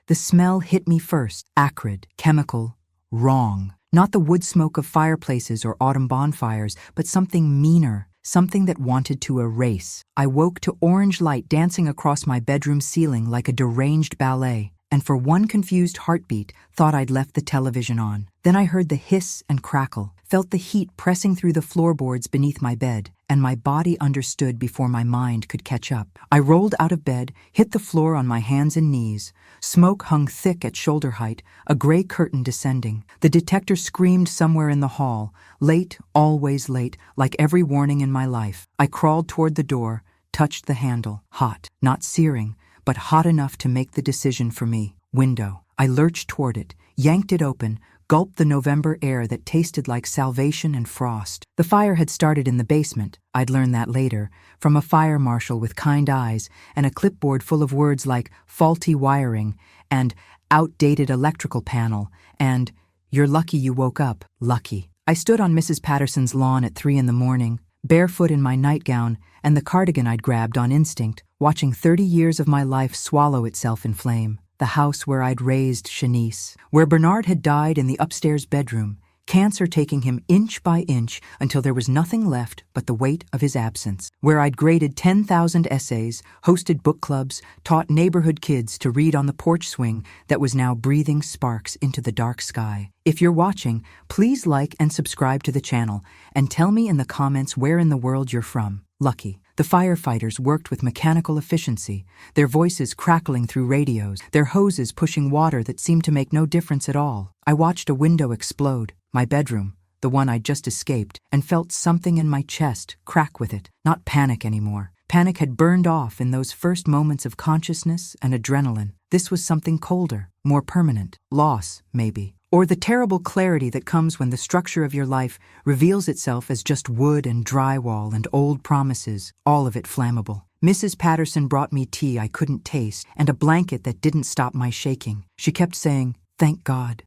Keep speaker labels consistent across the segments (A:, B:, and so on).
A: The smell hit me first, acrid, chemical, wrong. Not the wood smoke of fireplaces or autumn bonfires, but something meaner, something that wanted to erase. I woke to orange light dancing across my bedroom ceiling like a deranged ballet, and for one confused heartbeat, thought I'd left the television on. Then I heard the hiss and crackle, felt the heat pressing through the floorboards beneath my bed, and my body understood before my mind could catch up. I rolled out of bed, hit the floor on my hands and knees. Smoke hung thick at shoulder height, a gray curtain descending. The detector screamed somewhere in the hall, late, always late, like every warning in my life. I crawled toward the door, touched the handle, hot, not searing, but hot enough to make the decision for me. Window. I lurched toward it, yanked it open, gulped the November air that tasted like salvation and frost. The fire had started in the basement, I'd learn that later, from a fire marshal with kind eyes and a clipboard full of words like faulty wiring and outdated electrical panel and you're lucky you woke up, lucky. I stood on Mrs. Patterson's lawn at 3 a.m, barefoot in my nightgown and the cardigan I'd grabbed on instinct, watching 30 years of my life swallow itself in flame. The house where I'd raised Shanice, where Bernard had died in the upstairs bedroom, cancer taking him inch by inch until there was nothing left but the weight of his absence, where I'd graded 10,000 essays, hosted book clubs, taught neighborhood kids to read on the porch swing that was now breathing sparks into the dark sky. If you're watching, please like and subscribe to the channel and tell me in the comments where in the world you're from. Lucky. The firefighters worked with mechanical efficiency, their voices crackling through radios, their hoses pushing water that seemed to make no difference at all. I watched a window explode, my bedroom, the one I'd just escaped, and felt something in my chest crack with it. Not panic anymore. Panic had burned off in those first moments of consciousness and adrenaline. This was something colder, more permanent. Loss, maybe. Or the terrible clarity that comes when the structure of your life reveals itself as just wood and drywall and old promises, all of it flammable. Mrs. Patterson brought me tea I couldn't taste and a blanket that didn't stop my shaking. She kept saying, thank God,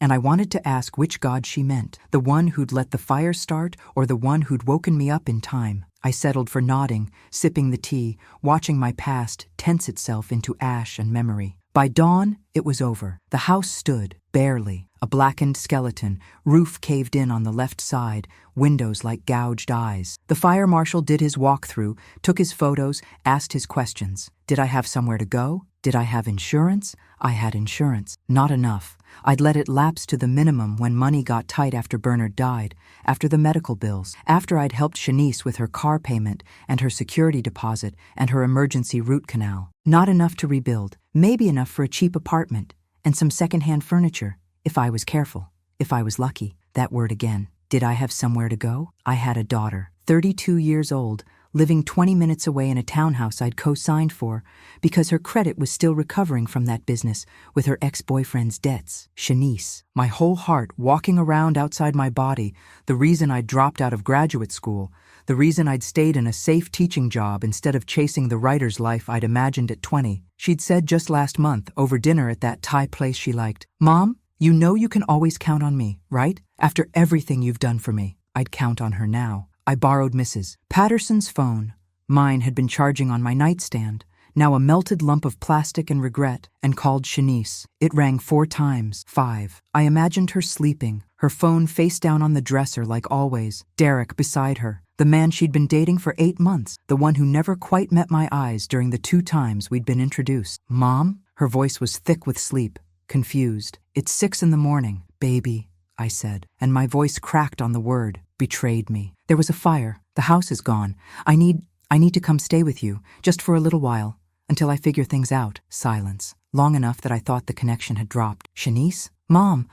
A: and I wanted to ask which God she meant, the one who'd let the fire start or the one who'd woken me up in time. I settled for nodding, sipping the tea, watching my past tense itself into ash and memory. By dawn, it was over. The house stood, barely, a blackened skeleton, roof caved in on the left side, windows like gouged eyes. The fire marshal did his walkthrough, took his photos, asked his questions. Did I have somewhere to go? Did I have insurance? I had insurance. Not enough. I'd let it lapse to the minimum when money got tight after Bernard died, after the medical bills, after I'd helped Shanice with her car payment and her security deposit and her emergency root canal. Not enough to rebuild, maybe enough for a cheap apartment and some secondhand furniture, if I was careful, if I was lucky. That word again. Did I have somewhere to go? I had a daughter, 32 years old, living 20 minutes away in a townhouse I'd co-signed for because her credit was still recovering from that business with her ex-boyfriend's debts. Shanice, my whole heart walking around outside my body, the reason I'd dropped out of graduate school, the reason I'd stayed in a safe teaching job instead of chasing the writer's life I'd imagined at 20. She'd said just last month, over dinner at that Thai place she liked, "Mom, you know you can always count on me, right? After everything you've done for me." I'd count on her now. I borrowed Mrs. Patterson's phone. Mine had been charging on my nightstand, now a melted lump of plastic and regret, and called Shanice. It rang 4 times, 5. I imagined her sleeping, her phone face down on the dresser like always, Derek beside her, the man she'd been dating for 8 months, the one who never quite met my eyes during the 2 times we'd been introduced. "Mom?" Her voice was thick with sleep, confused. "It's 6 a.m, baby," I said, and my voice cracked on the word, betrayed me. "There was a fire. The house is gone. I need to come stay with you, just for a little while, until I figure things out." Silence. Long enough that I thought the connection had dropped. "Shanice? Mom,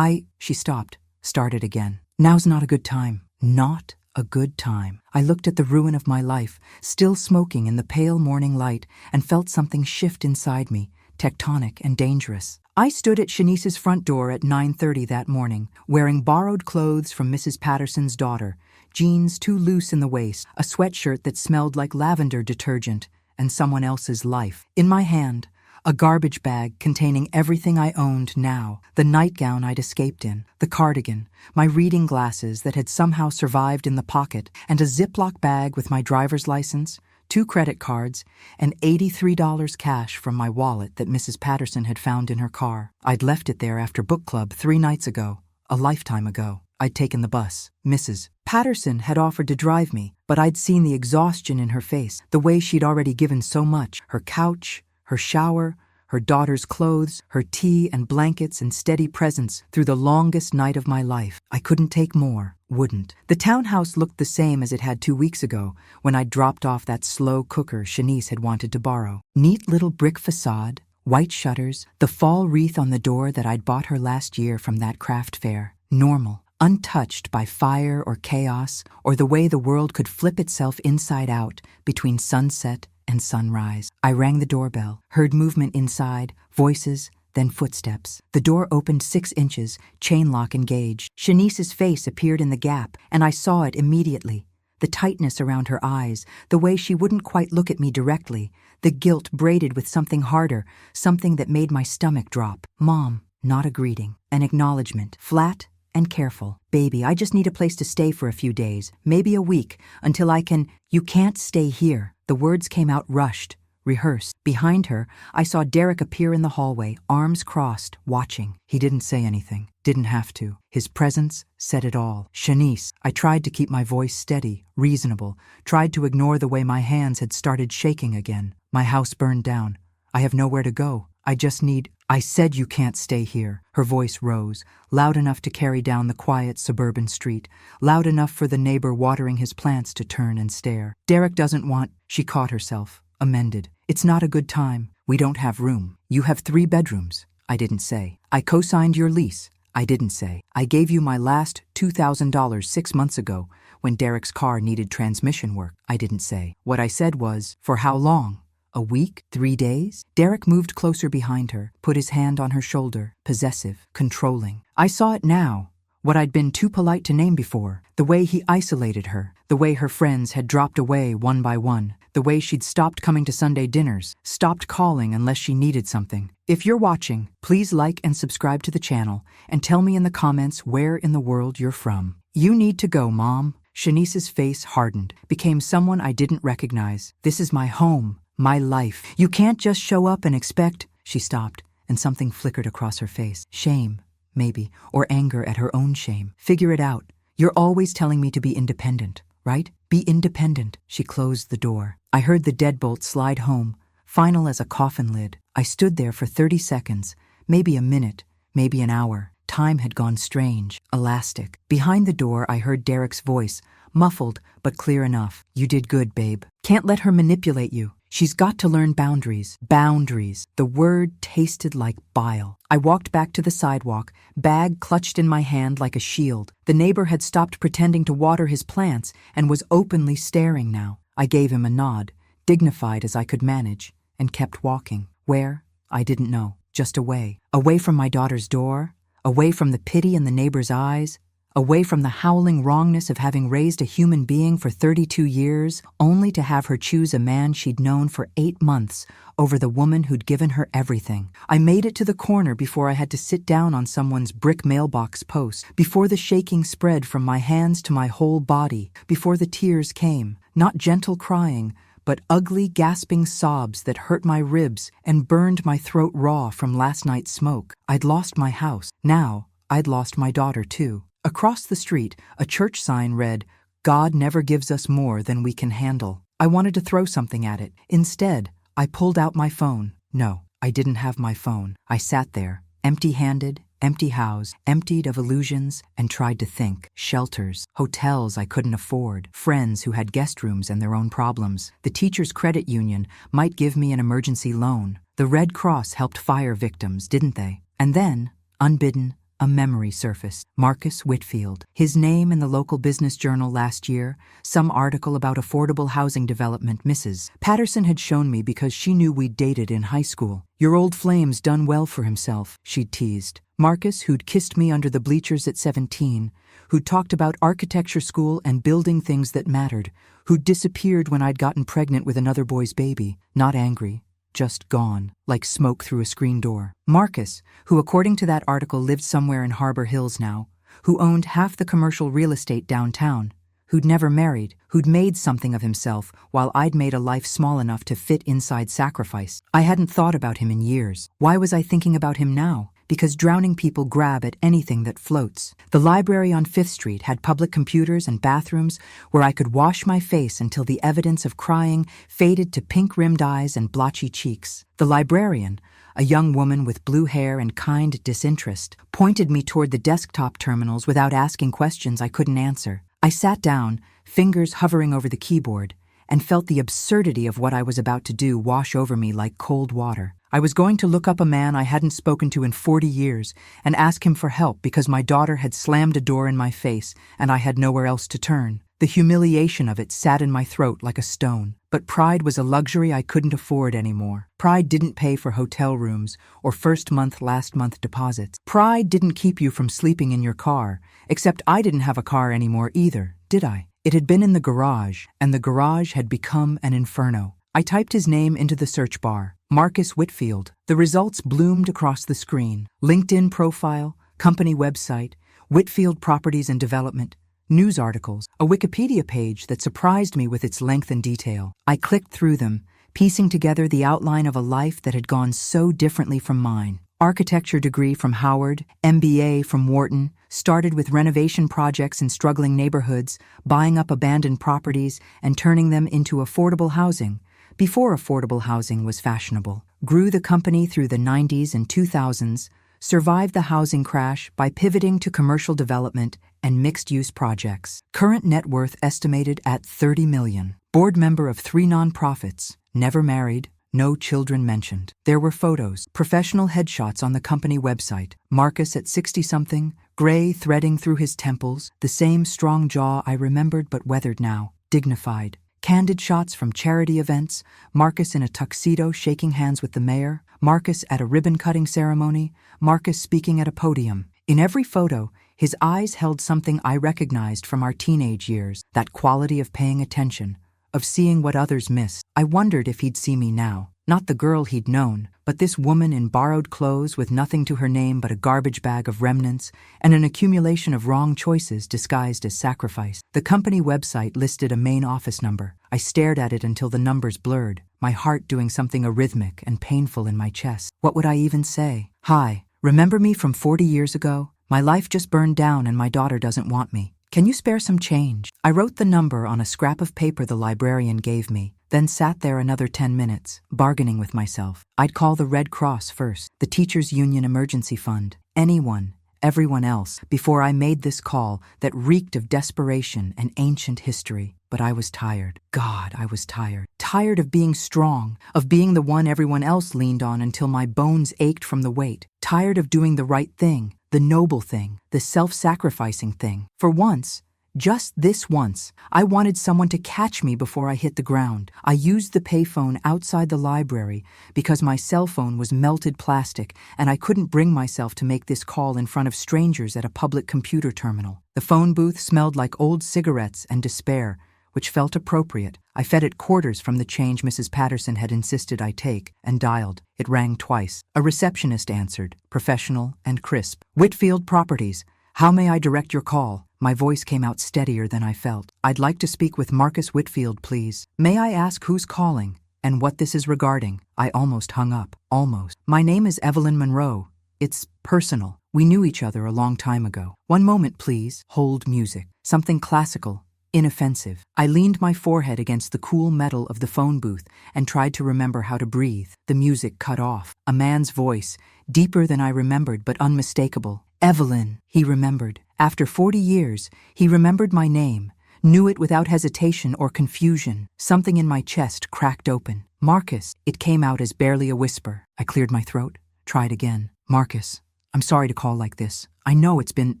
A: She stopped, started again. "Now's not a good time. Not a good time." I looked at the ruin of my life, still smoking in the pale morning light, and felt something shift inside me, tectonic and dangerous. I stood at Shanice's front door at 9:30 that morning, wearing borrowed clothes from Mrs. Patterson's daughter, jeans too loose in the waist, a sweatshirt that smelled like lavender detergent, and someone else's life. In my hand, a garbage bag containing everything I owned now, the nightgown I'd escaped in, the cardigan, my reading glasses that had somehow survived in the pocket, and a Ziploc bag with my driver's license, 2 credit cards, and $83 cash from my wallet that Mrs. Patterson had found in her car. I'd left it there after book club 3 nights ago, a lifetime ago. I'd taken the bus. Mrs. Patterson had offered to drive me, but I'd seen the exhaustion in her face, the way she'd already given so much. Her couch, her shower, her daughter's clothes, her tea and blankets and steady presence through the longest night of my life. I couldn't take more, wouldn't. The townhouse looked the same as it had 2 weeks ago when I'd dropped off that slow cooker Shanice had wanted to borrow. Neat little brick facade, white shutters, the fall wreath on the door that I'd bought her last year from that craft fair. Normal, untouched by fire or chaos or the way the world could flip itself inside out between sunset and sunrise. I rang the doorbell, heard movement inside, voices, then footsteps. The door opened 6 inches, chain lock engaged. Shanice's face appeared in the gap, and I saw it immediately. The tightness around her eyes, the way she wouldn't quite look at me directly, the guilt braided with something harder, something that made my stomach drop. Mom, not a greeting, an acknowledgement, flat and careful. Baby, I just need a place to stay for a few days, maybe a week, until I can. You can't stay here. The words came out rushed, rehearsed. Behind her, I saw Derek appear in the hallway, arms crossed, watching. He didn't say anything, didn't have to. His presence said it all. Shanice. I tried to keep my voice steady, reasonable, tried to ignore the way my hands had started shaking again. My house burned down. I have nowhere to go. I just need. I said you can't stay here. Her voice rose, loud enough to carry down the quiet suburban street, loud enough for the neighbor watering his plants to turn and stare. Derek doesn't want. She caught herself, amended. It's not a good time. We don't have room. You have 3 bedrooms. I didn't say. I co-signed your lease. I didn't say. I gave you my last $2,000 6 months ago when Derek's car needed transmission work. I didn't say. What I said was, for how long? A week? 3 days? Derek moved closer behind her, put his hand on her shoulder, possessive, controlling. I saw it now, what I'd been too polite to name before. The way he isolated her, the way her friends had dropped away one by one, the way she'd stopped coming to Sunday dinners, stopped calling unless she needed something. If you're watching, please like and subscribe to the channel and tell me in the comments where in the world you're from. You need to go, Mom. Shanice's face hardened, became someone I didn't recognize. This is my home. My life. You can't just show up and expect. She stopped, and something flickered across her face. Shame, maybe, or anger at her own shame. Figure it out. You're always telling me to be independent, right? Be independent. She closed the door. I heard the deadbolt slide home, final as a coffin lid. I stood there for 30 seconds, maybe a minute, maybe an hour. Time had gone strange, elastic. Behind the door, I heard Derek's voice, muffled but clear enough. You did good, babe. Can't let her manipulate you. She's got to learn boundaries. Boundaries. The word tasted like bile. I walked back to the sidewalk, bag clutched in my hand like a shield. The neighbor had stopped pretending to water his plants and was openly staring now. I gave him a nod, dignified as I could manage, and kept walking. Where? I didn't know. Just away. Away from my daughter's door, away from the pity in the neighbor's eyes, away from the howling wrongness of having raised a human being for 32 years, only to have her choose a man she'd known for 8 months over the woman who'd given her everything. I made it to the corner before I had to sit down on someone's brick mailbox post, before the shaking spread from my hands to my whole body, before the tears came, not gentle crying, but ugly, gasping sobs that hurt my ribs and burned my throat raw from last night's smoke. I'd lost my house. Now, I'd lost my daughter, too. Across the street, a church sign read, "God never gives us more than we can handle." I wanted to throw something at it. Instead, I pulled out my phone. No, I didn't have my phone. I sat there, empty-handed, empty-housed, emptied of illusions, and tried to think. Shelters, hotels I couldn't afford, friends who had guest rooms and their own problems. The teachers' credit union might give me an emergency loan. The Red Cross helped fire victims, didn't they? And then, unbidden, a memory surfaced. Marcus Whitfield. His name in the local business journal last year, some article about affordable housing development. Mrs. Patterson had shown me because she knew we'd dated in high school. Your old flame's done well for himself, she'd teased. Marcus, who'd kissed me under the bleachers at 17, who'd talked about architecture school and building things that mattered, who'd disappeared when I'd gotten pregnant with another boy's baby, not angry. Just gone, like smoke through a screen door. Marcus, who according to that article lived somewhere in Harbor Hills now, who owned half the commercial real estate downtown, who'd never married, who'd made something of himself while I'd made a life small enough to fit inside sacrifice. I hadn't thought about him in years. Why was I thinking about him now? Because drowning people grab at anything that floats. The library on 5th Street had public computers and bathrooms where I could wash my face until the evidence of crying faded to pink-rimmed eyes and blotchy cheeks. The librarian, a young woman with blue hair and kind disinterest, pointed me toward the desktop terminals without asking questions I couldn't answer. I sat down, fingers hovering over the keyboard, and felt the absurdity of what I was about to do wash over me like cold water. I was going to look up a man I hadn't spoken to in 40 years and ask him for help because my daughter had slammed a door in my face and I had nowhere else to turn. The humiliation of it sat in my throat like a stone. But pride was a luxury I couldn't afford anymore. Pride didn't pay for hotel rooms or first month, last month deposits. Pride didn't keep you from sleeping in your car, except I didn't have a car anymore either, did I? It had been in the garage, and the garage had become an inferno. I typed his name into the search bar, Marcus Whitfield. The results bloomed across the screen. LinkedIn profile, company website, Whitfield Properties and Development, news articles, a Wikipedia page that surprised me with its length and detail. I clicked through them, piecing together the outline of a life that had gone so differently from mine. Architecture degree from Howard, MBA from Wharton, started with renovation projects in struggling neighborhoods, buying up abandoned properties and turning them into affordable housing, before affordable housing was fashionable. Grew the company through the 90s and 2000s, survived the housing crash by pivoting to commercial development and mixed-use projects. Current net worth estimated at $30 million. Board member of 3 nonprofits, never married, no children mentioned. There were photos, professional headshots on the company website. Marcus at 60-something, gray threading through his temples, the same strong jaw I remembered but weathered now, dignified. Candid shots from charity events, Marcus in a tuxedo shaking hands with the mayor, Marcus at a ribbon-cutting ceremony, Marcus speaking at a podium. In every photo, his eyes held something I recognized from our teenage years, that quality of paying attention, of seeing what others missed. I wondered if he'd see me now. Not the girl he'd known, but this woman in borrowed clothes with nothing to her name but a garbage bag of remnants and an accumulation of wrong choices disguised as sacrifice. The company website listed a main office number. I stared at it until the numbers blurred, my heart doing something arrhythmic and painful in my chest. What would I even say? Hi, remember me from 40 years ago? My life just burned down and my daughter doesn't want me. Can you spare some change? I wrote the number on a scrap of paper the librarian gave me, then sat there another 10 minutes, bargaining with myself. I'd call the Red Cross first, the Teachers Union Emergency Fund, anyone, everyone else, before I made this call that reeked of desperation and ancient history. But I was tired. God, I was tired. Tired of being strong, of being the one everyone else leaned on until my bones ached from the weight. Tired of doing the right thing, the noble thing, the self-sacrificing thing. For once, just this once, I wanted someone to catch me before I hit the ground. I used the payphone outside the library because my cell phone was melted plastic and I couldn't bring myself to make this call in front of strangers at a public computer terminal. The phone booth smelled like old cigarettes and despair, which felt appropriate. I fed it quarters from the change Mrs. Patterson had insisted I take, and dialed. It rang twice. A receptionist answered, professional and crisp. Whitfield Properties. How may I direct your call? My voice came out steadier than I felt. I'd like to speak with Marcus Whitfield, please. May I ask who's calling and what this is regarding? I almost hung up. Almost. My name is Evelyn Monroe. It's personal. We knew each other a long time ago. One moment, please. Hold music. Something classical. Inoffensive. I leaned my forehead against the cool metal of the phone booth and tried to remember how to breathe. The music cut off. A man's voice, deeper than I remembered but unmistakable. Evelyn, he remembered. After 40 years, he remembered my name, knew it without hesitation or confusion. Something in my chest cracked open. Marcus. It came out as barely a whisper. I cleared my throat, tried again. Marcus, I'm sorry to call like this. I know it's been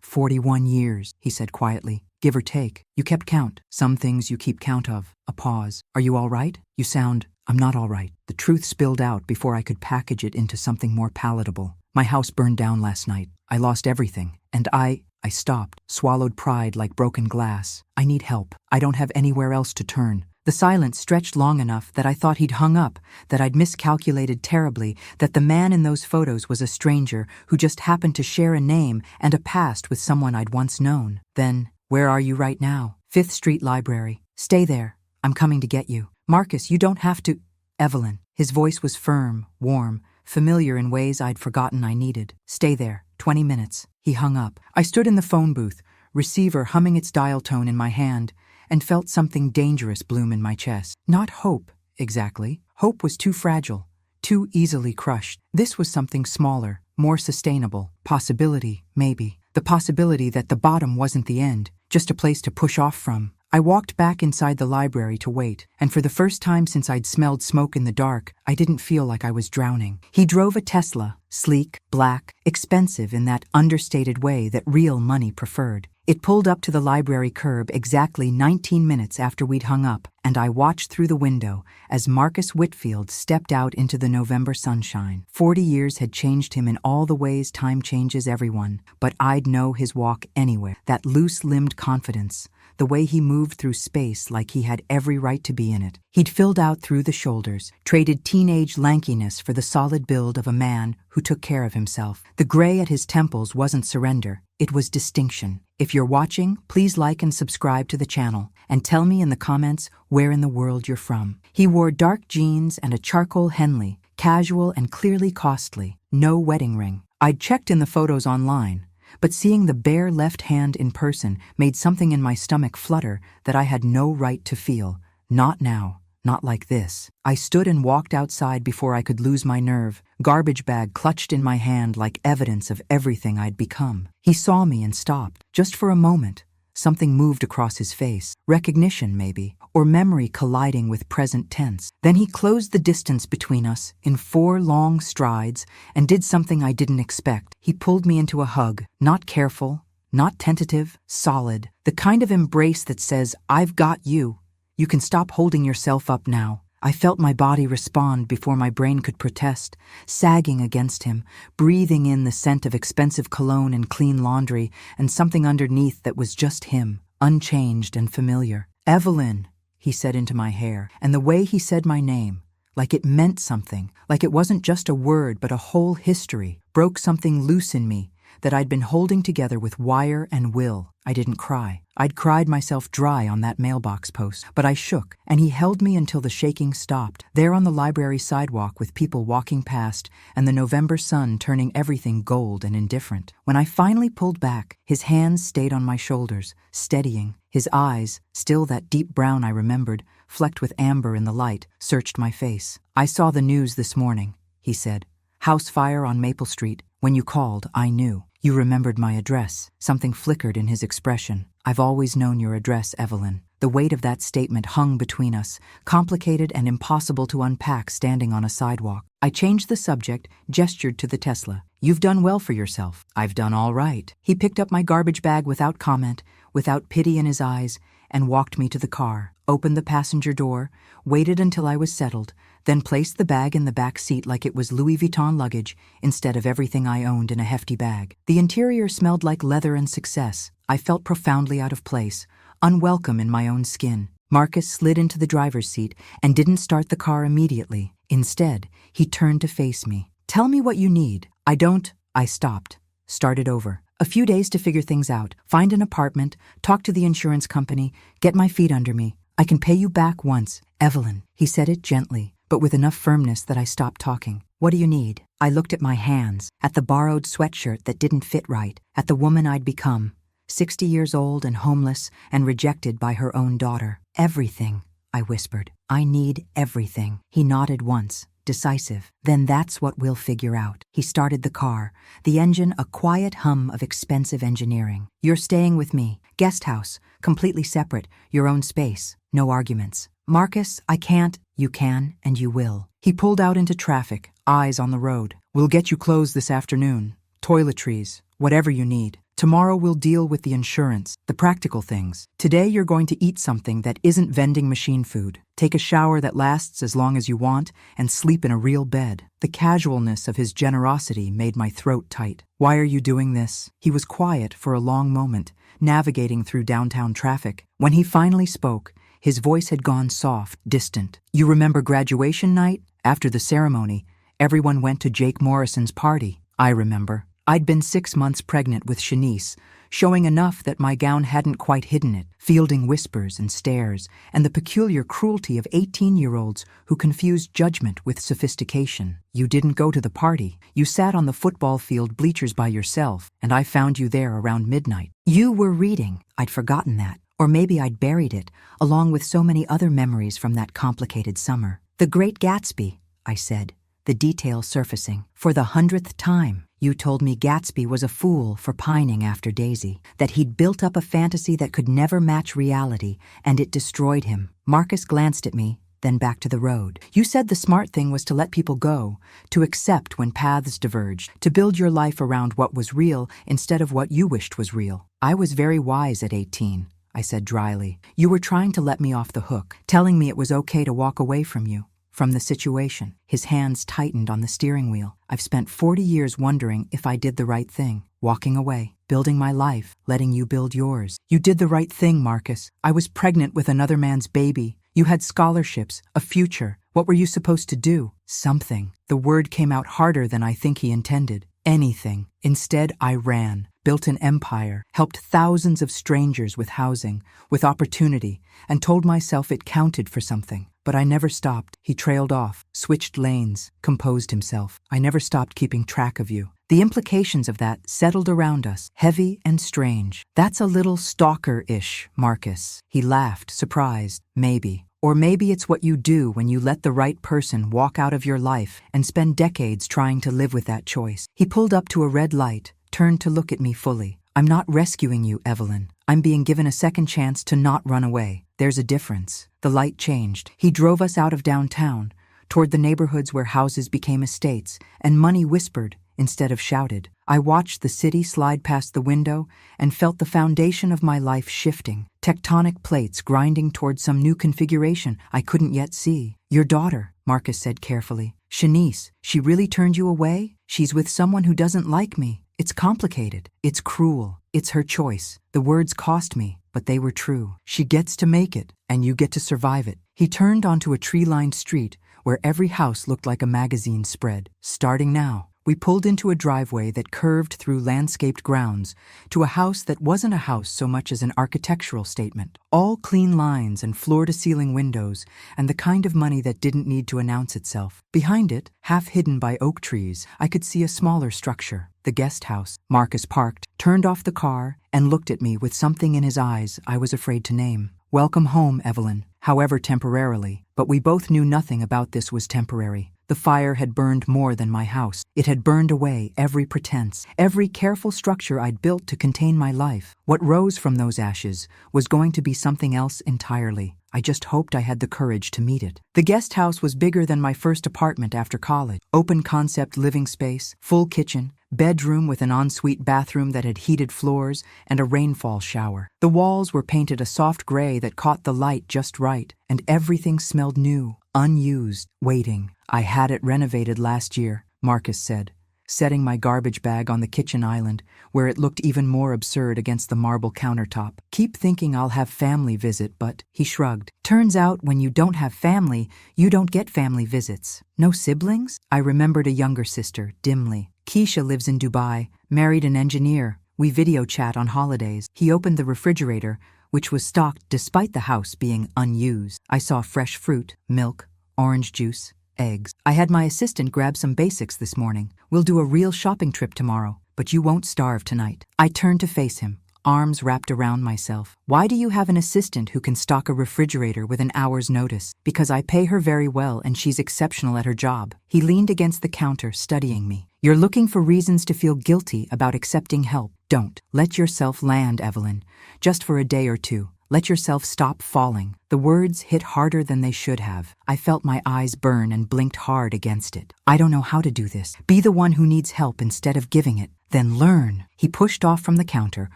A: 41 years, he said quietly. Give or take. You kept count. Some things you keep count of. A pause. Are you all right? You sound, I'm not all right. The truth spilled out before I could package it into something more palatable. My house burned down last night. I lost everything. And I stopped, swallowed pride like broken glass. I need help. I don't have anywhere else to turn. The silence stretched long enough that I thought he'd hung up, that I'd miscalculated terribly, that the man in those photos was a stranger who just happened to share a name and a past with someone I'd once known. Then, where are you right now? Fifth Street Library. Stay there. I'm coming to get you. Marcus, you don't have to. Evelyn. His voice was firm, warm, familiar in ways I'd forgotten I needed. Stay there. 20 minutes. He hung up. I stood in the phone booth, receiver humming its dial tone in my hand, and felt something dangerous bloom in my chest. Not hope, exactly. Hope was too fragile, too easily crushed. This was something smaller, more sustainable. Possibility, maybe. The possibility that the bottom wasn't the end, just a place to push off from. I walked back inside the library to wait, and for the first time since I'd smelled smoke in the dark, I didn't feel like I was drowning. He drove a Tesla, sleek, black, expensive in that understated way that real money preferred. It pulled up to the library curb exactly 19 minutes after we'd hung up, and I watched through the window as Marcus Whitfield stepped out into the November sunshine. 40 years had changed him in all the ways time changes everyone, but I'd know his walk anywhere. That loose-limbed confidence, the way he moved through space like he had every right to be in it. He'd filled out through the shoulders, traded teenage lankiness for the solid build of a man who took care of himself. The gray at his temples wasn't surrender, it was distinction. If you're watching, please like and subscribe to the channel, and tell me in the comments where in the world you're from. He wore dark jeans and a charcoal Henley, casual and clearly costly, no wedding ring. I'd checked in the photos online, but seeing the bare left hand in person made something in my stomach flutter that I had no right to feel. Not now. Not like this. I stood and walked outside before I could lose my nerve, garbage bag clutched in my hand like evidence of everything I'd become. He saw me and stopped. Just for a moment, something moved across his face. Recognition, maybe, or memory colliding with present tense. Then he closed the distance between us in 4 long strides and did something I didn't expect. He pulled me into a hug, not careful, not tentative, solid, the kind of embrace that says, "I've got you. You can stop holding yourself up now." I felt my body respond before my brain could protest, sagging against him, breathing in the scent of expensive cologne and clean laundry, and something underneath that was just him, unchanged and familiar. "Evelyn," he said into my hair, and the way he said my name, like it meant something, like it wasn't just a word but a whole history, broke something loose in me that I'd been holding together with wire and will. I didn't cry. I'd cried myself dry on that mailbox post, but I shook, and he held me until the shaking stopped, there on the library sidewalk with people walking past and the November sun turning everything gold and indifferent. When I finally pulled back, his hands stayed on my shoulders, steadying. His eyes, still that deep brown I remembered, flecked with amber in the light, searched my face. "I saw the news this morning," he said. "House fire on Maple Street. When you called, I knew. You remembered my address." Something flickered in his expression. "I've always known your address, Evelyn." The weight of that statement hung between us, complicated and impossible to unpack standing on a sidewalk. I changed the subject, gestured to the Tesla. "You've done well for yourself." "I've done all right." He picked up my garbage bag without comment, without pity in his eyes, and walked me to the car, opened the passenger door, waited until I was settled, then placed the bag in the back seat like it was Louis Vuitton luggage instead of everything I owned in a hefty bag. The interior smelled like leather and success. I felt profoundly out of place, unwelcome in my own skin. Marcus slid into the driver's seat and didn't start the car immediately. Instead, he turned to face me. "Tell me what you need." "I don't." I stopped, started over. "A few days to figure things out, find an apartment, talk to the insurance company, get my feet under me. I can pay you back once." "Evelyn," he said it gently, but with enough firmness that I stopped talking. "What do you need?" I looked at my hands, at the borrowed sweatshirt that didn't fit right, at the woman I'd become, 60 years old and homeless and rejected by her own daughter. "Everything," I whispered. "I need everything." He nodded once, decisive. "Then that's what we'll figure out." He started the car, the engine a quiet hum of expensive engineering. "You're staying with me. Guest house, completely separate, your own space. No arguments." "Marcus, I can't." "You can, and you will." He pulled out into traffic, eyes on the road. "We'll get you clothes this afternoon, toiletries, whatever you need. Tomorrow we'll deal with the insurance, the practical things. Today you're going to eat something that isn't vending machine food, take a shower that lasts as long as you want, and sleep in a real bed." The casualness of his generosity made my throat tight. "Why are you doing this?" He was quiet for a long moment, navigating through downtown traffic. When he finally spoke, his voice had gone soft, distant. "You remember graduation night? After the ceremony, everyone went to Jake Morrison's party." "I remember." I'd been 6 months pregnant with Shanice, showing enough that my gown hadn't quite hidden it, fielding whispers and stares, and the peculiar cruelty of 18-year-olds who confused judgment with sophistication. You didn't go to the party. You sat on the football field bleachers by yourself, and I found you there around midnight. You were reading. I'd forgotten that. Or maybe I'd buried it, along with so many other memories from that complicated summer. The Great Gatsby, I said, the detail surfacing. For the 100th time, you told me Gatsby was a fool for pining after Daisy, that he'd built up a fantasy that could never match reality, and it destroyed him. Marcus glanced at me, then back to the road. You said the smart thing was to let people go, to accept when paths diverged, to build your life around what was real instead of what you wished was real. I was very wise at 18, I said dryly. You were trying to let me off the hook, telling me it was okay to walk away from you. From the situation. His hands tightened on the steering wheel. I've spent 40 years wondering if I did the right thing. Walking away, building my life, letting you build yours. You did the right thing, Marcus. I was pregnant with another man's baby. You had scholarships, a future. What were you supposed to do? Something. The word came out harder than I think he intended. Anything. Instead, I ran, built an empire, helped thousands of strangers with housing, with opportunity, and told myself it counted for something. But I never stopped. He trailed off, switched lanes, composed himself. I never stopped keeping track of you. The implications of that settled around us, heavy and strange. That's a little stalker-ish, Marcus. He laughed, surprised. Maybe. Or maybe it's what you do when you let the right person walk out of your life and spend decades trying to live with that choice. He pulled up to a red light, turned to look at me fully. I'm not rescuing you, Evelyn. I'm being given a second chance to not run away. There's a difference. The light changed. He drove us out of downtown, toward the neighborhoods where houses became estates, and money whispered instead of shouted. I watched the city slide past the window and felt the foundation of my life shifting, tectonic plates grinding toward some new configuration I couldn't yet see. Your daughter, Marcus said carefully. Shanice, she really turned you away? She's with someone who doesn't like me. It's complicated. It's cruel. It's her choice. The words cost me, but they were true. She gets to make it, and you get to survive it. He turned onto a tree-lined street where every house looked like a magazine spread. Starting now. We pulled into a driveway that curved through landscaped grounds to a house that wasn't a house so much as an architectural statement. All clean lines and floor-to-ceiling windows, and the kind of money that didn't need to announce itself. Behind it, half hidden by oak trees, I could see a smaller structure, the guest house. Marcus parked, turned off the car, and looked at me with something in his eyes I was afraid to name. Welcome home, Evelyn, however temporarily. But we both knew nothing about this was temporary. The fire had burned more than my house. It had burned away every pretense, every careful structure I'd built to contain my life. What rose from those ashes was going to be something else entirely. I just hoped I had the courage to meet it. The guest house was bigger than my first apartment after college. Open concept living space, full kitchen, bedroom with an ensuite bathroom that had heated floors, and a rainfall shower. The walls were painted a soft gray that caught the light just right, and everything smelled new, unused, waiting. I had it renovated last year, Marcus said, setting my garbage bag on the kitchen island, where it looked even more absurd against the marble countertop. Keep thinking I'll have family visit, but, he shrugged. Turns out when you don't have family, you don't get family visits. No siblings? I remembered a younger sister, dimly. Keisha lives in Dubai, married an engineer. We video chat on holidays. He opened the refrigerator, which was stocked despite the house being unused. I saw fresh fruit, milk, orange juice, eggs. I had my assistant grab some basics this morning. We'll do a real shopping trip tomorrow, but you won't starve tonight. I turned to face him, arms wrapped around myself. Why do you have an assistant who can stock a refrigerator with an hour's notice? Because I pay her very well and she's exceptional at her job. He leaned against the counter, studying me. You're looking for reasons to feel guilty about accepting help. Don't. Let yourself land, Evelyn. Just for a day or two. Let yourself stop falling. The words hit harder than they should have. I felt my eyes burn and blinked hard against it. I don't know how to do this. Be the one who needs help instead of giving it. Then learn. He pushed off from the counter,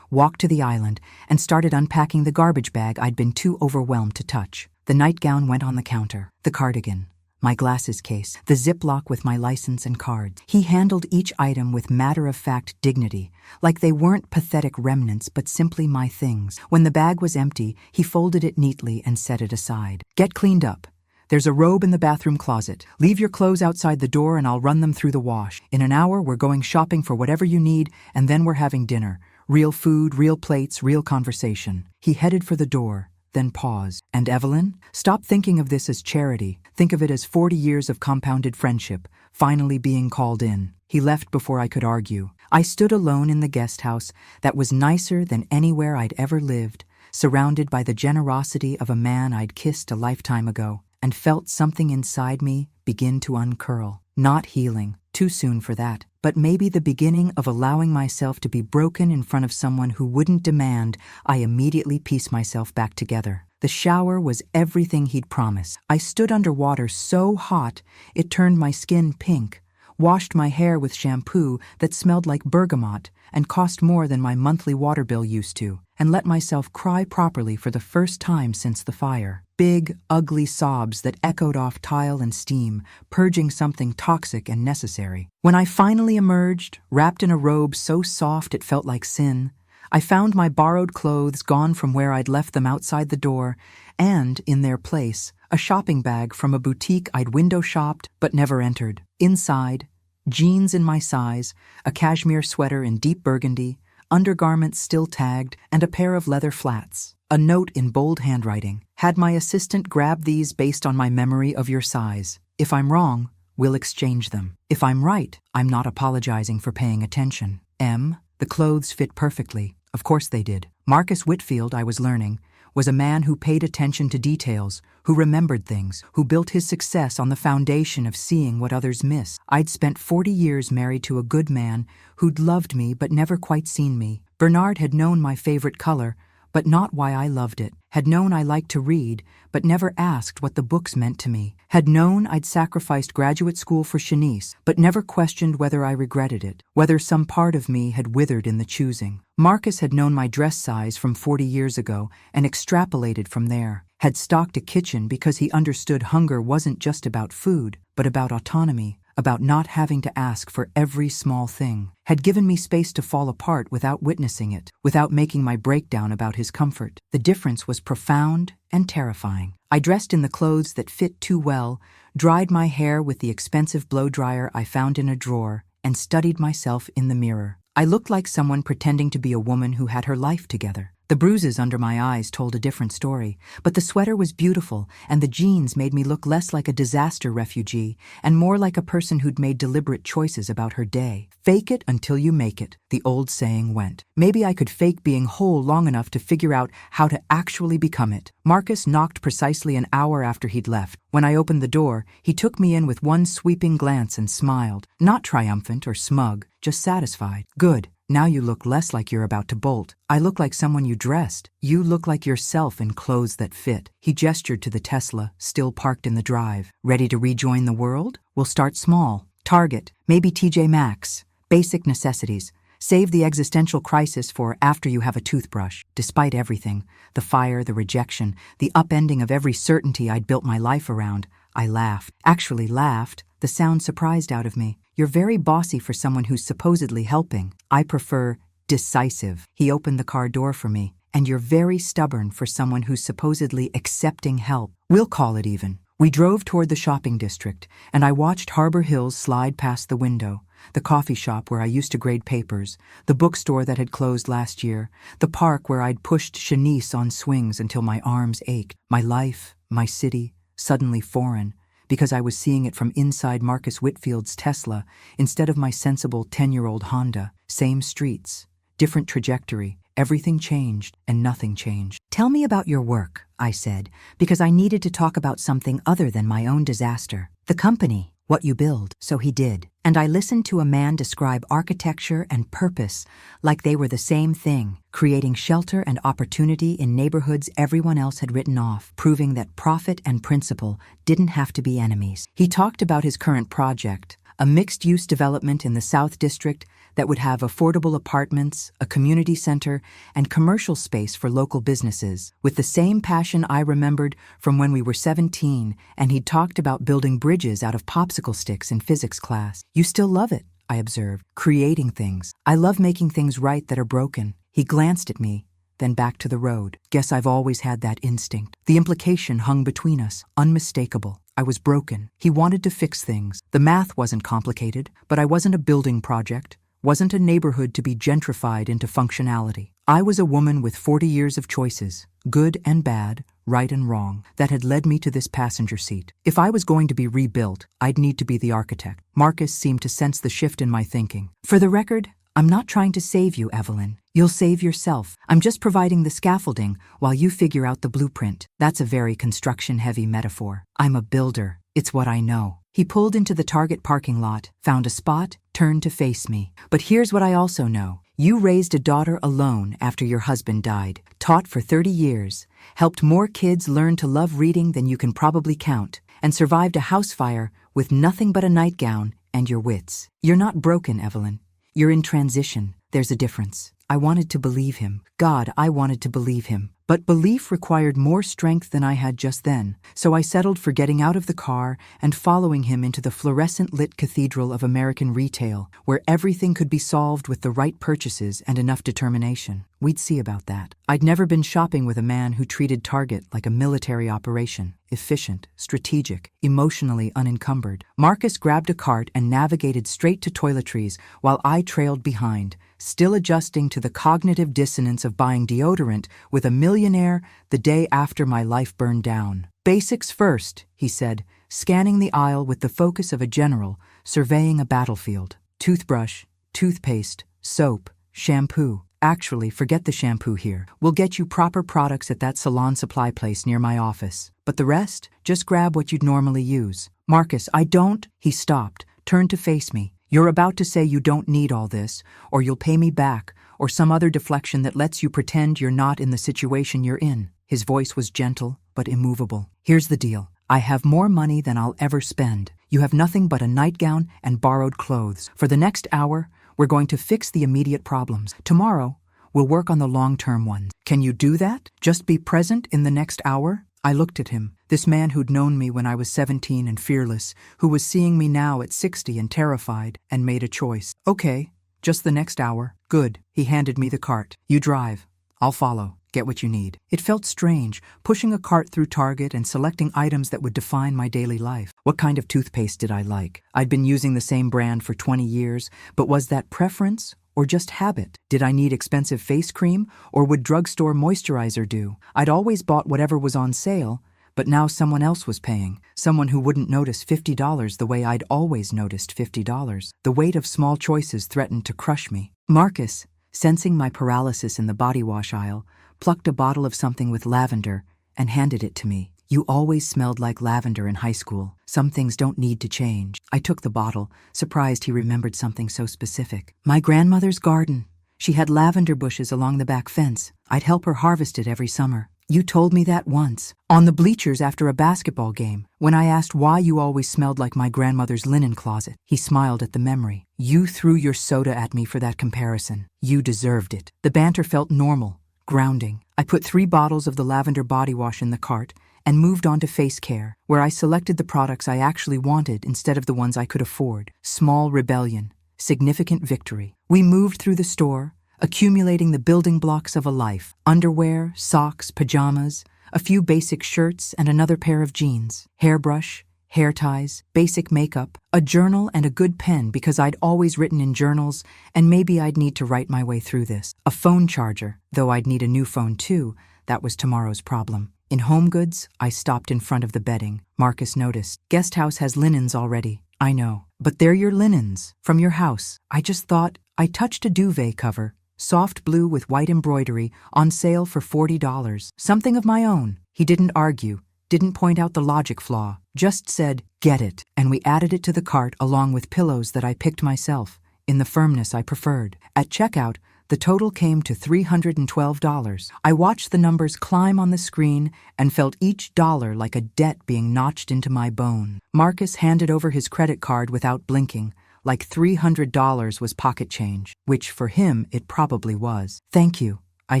A: walked to the island, and started unpacking the garbage bag I'd been too overwhelmed to touch. The nightgown went on the counter, the cardigan, my glasses case, the Ziploc with my license and cards. He handled each item with matter-of-fact dignity, like they weren't pathetic remnants but simply my things. When the bag was empty, he folded it neatly and set it aside. Get cleaned up. There's a robe in the bathroom closet. Leave your clothes outside the door and I'll run them through the wash. In an hour, we're going shopping for whatever you need, and then we're having dinner. Real food, real plates, real conversation. He headed for the door, then paused. And Evelyn? Stop thinking of this as charity. Think of it as 40 years of compounded friendship, finally being called in. He left before I could argue. I stood alone in the guest house that was nicer than anywhere I'd ever lived, surrounded by the generosity of a man I'd kissed a lifetime ago, and felt something inside me begin to uncurl. Not healing, too soon for that, but maybe the beginning of allowing myself to be broken in front of someone who wouldn't demand I immediately piece myself back together. The shower was everything he'd promised. I stood under water so hot it turned my skin pink, washed my hair with shampoo that smelled like bergamot and cost more than my monthly water bill used to, and let myself cry properly for the first time since the fire. Big, ugly sobs that echoed off tile and steam, purging something toxic and necessary. When I finally emerged, wrapped in a robe so soft it felt like sin, I found my borrowed clothes gone from where I'd left them outside the door, and, in their place, a shopping bag from a boutique I'd window shopped but never entered. Inside, jeans in my size, a cashmere sweater in deep burgundy, undergarments still tagged, and a pair of leather flats. A note in bold handwriting. Had my assistant grab these based on my memory of your size. If I'm wrong, we'll exchange them. If I'm right, I'm not apologizing for paying attention. M. The clothes fit perfectly. Of course they did. Marcus Whitfield, I was learning, was a man who paid attention to details, who remembered things, who built his success on the foundation of seeing what others miss. I'd spent 40 years married to a good man who'd loved me but never quite seen me. Bernard had known my favorite color, but not why I loved it. Had known I liked to read, but never asked what the books meant to me. Had known I'd sacrificed graduate school for Shanice, but never questioned whether I regretted it, whether some part of me had withered in the choosing. Marcus had known my dress size from 40 years ago and extrapolated from there. Had stocked a kitchen because he understood hunger wasn't just about food, but about autonomy, about not having to ask for every small thing. Had given me space to fall apart without witnessing it, without making my breakdown about his comfort. The difference was profound and terrifying. I dressed in the clothes that fit too well, dried my hair with the expensive blow dryer I found in a drawer, and studied myself in the mirror. I looked like someone pretending to be a woman who had her life together. The bruises under my eyes told a different story, but the sweater was beautiful, and the jeans made me look less like a disaster refugee and more like a person who'd made deliberate choices about her day. Fake it until you make it, the old saying went. Maybe I could fake being whole long enough to figure out how to actually become it. Marcus knocked precisely an hour after he'd left. When I opened the door, he took me in with one sweeping glance and smiled, not triumphant or smug, just satisfied. Good. Now you look less like you're about to bolt. I look like someone you dressed. You look like yourself in clothes that fit. He gestured to the Tesla, still parked in the drive. Ready to rejoin the world? We'll start small. Target, maybe TJ Maxx. Basic necessities. Save the existential crisis for after you have a toothbrush. Despite everything, the fire, the rejection, the upending of every certainty I'd built my life around, I laughed. Actually laughed. The sound surprised out of me. You're very bossy for someone who's supposedly helping. I prefer decisive. He opened the car door for me. And you're very stubborn for someone who's supposedly accepting help. We'll call it even. We drove toward the shopping district, and I watched Harbor Hills slide past the window, the coffee shop where I used to grade papers, the bookstore that had closed last year, the park where I'd pushed Shanice on swings until my arms ached. My life, my city, suddenly foreign, because I was seeing it from inside Marcus Whitfield's Tesla instead of my sensible 10-year-old Honda. Same streets, different trajectory. Everything changed and nothing changed. Tell me about your work, I said, because I needed to talk about something other than my own disaster. The company, what you build. So he did. And I listened to a man describe architecture and purpose like they were the same thing, creating shelter and opportunity in neighborhoods everyone else had written off, proving that profit and principle didn't have to be enemies. He talked about his current project, a mixed-use development in the South District that would have affordable apartments, a community center, and commercial space for local businesses, with the same passion I remembered from when we were 17 and he'd talked about building bridges out of popsicle sticks in physics class. You still love it, I observed, creating things. I love making things right that are broken. He glanced at me, then back to the road. Guess I've always had that instinct. The implication hung between us, unmistakable. I was broken. He wanted to fix things. The math wasn't complicated, but I wasn't a building project, wasn't a neighborhood to be gentrified into functionality. I was a woman with 40 years of choices, good and bad, right and wrong, that had led me to this passenger seat. If I was going to be rebuilt, I'd need to be the architect. Marcus seemed to sense the shift in my thinking. For the record, I'm not trying to save you, Evelyn. You'll save yourself. I'm just providing the scaffolding while you figure out the blueprint. That's a very construction-heavy metaphor. I'm a builder. It's what I know. He pulled into the Target parking lot, found a spot, turned to face me. But here's what I also know. You raised a daughter alone after your husband died, taught for 30 years, helped more kids learn to love reading than you can probably count, and survived a house fire with nothing but a nightgown and your wits. You're not broken, Evelyn. You're in transition. There's a difference. I wanted to believe him. God, I wanted to believe him. But belief required more strength than I had just then, so I settled for getting out of the car and following him into the fluorescent-lit cathedral of American retail, where everything could be solved with the right purchases and enough determination. We'd see about that. I'd never been shopping with a man who treated Target like a military operation, efficient, strategic, emotionally unencumbered. Marcus grabbed a cart and navigated straight to toiletries while I trailed behind, still adjusting to the cognitive dissonance of buying deodorant with a millionaire the day after my life burned down. Basics first, he said, scanning the aisle with the focus of a general surveying a battlefield. Toothbrush, toothpaste, soap, shampoo. Actually, forget the shampoo here. We'll get you proper products at that salon supply place near my office. But the rest, just grab what you'd normally use. Marcus, I don't. He stopped, turned to face me. You're about to say you don't need all this, or you'll pay me back, or some other deflection that lets you pretend you're not in the situation you're in. His voice was gentle, but immovable. Here's the deal. I have more money than I'll ever spend. You have nothing but a nightgown and borrowed clothes. For the next hour, we're going to fix the immediate problems. Tomorrow, we'll work on the long-term ones. Can you do that? Just be present in the next hour? I looked at him, this man who'd known me when I was 17 and fearless, who was seeing me now at 60 and terrified, and made a choice. Okay, just the next hour. Good. He handed me the cart. You drive. I'll follow. Get what you need. It felt strange, pushing a cart through Target and selecting items that would define my daily life. What kind of toothpaste did I like? I'd been using the same brand for 20 years, but was that preference or just habit? Did I need expensive face cream, or would drugstore moisturizer do? I'd always bought whatever was on sale, but now someone else was paying, someone who wouldn't notice $50 the way I'd always noticed $50. The weight of small choices threatened to crush me. Marcus, sensing my paralysis in the body wash aisle, plucked a bottle of something with lavender and handed it to me. You always smelled like lavender in high school. Some things don't need to change. I took the bottle, surprised he remembered something so specific. My grandmother's garden. She had lavender bushes along the back fence. I'd help her harvest it every summer. You told me that once, on the bleachers after a basketball game, when I asked why you always smelled like my grandmother's linen closet. He smiled at the memory. You threw your soda at me for that comparison. You deserved it. The banter felt normal, grounding. I put 3 bottles of the lavender body wash in the cart and moved on to face care, where I selected the products I actually wanted instead of the ones I could afford. Small rebellion, significant victory. We moved through the store, accumulating the building blocks of a life. Underwear, socks, pajamas, a few basic shirts, and another pair of jeans. Hairbrush, hair ties, basic makeup, a journal, and a good pen because I'd always written in journals, and maybe I'd need to write my way through this. A phone charger, though I'd need a new phone too. That was tomorrow's problem. In Home Goods, I stopped in front of the bedding. Marcus noticed. Guest house has linens already. I know. But they're your linens, from your house. I just thought. I touched a duvet cover, soft blue with white embroidery, on sale for $40. Something of my own. He didn't argue, didn't point out the logic flaw, just said, get it, and we added it to the cart along with pillows that I picked myself, in the firmness I preferred. At checkout, the total came to $312. I watched the numbers climb on the screen and felt each dollar like a debt being notched into my bone. Marcus handed over his credit card without blinking, like $300 was pocket change, which for him it probably was. Thank you, I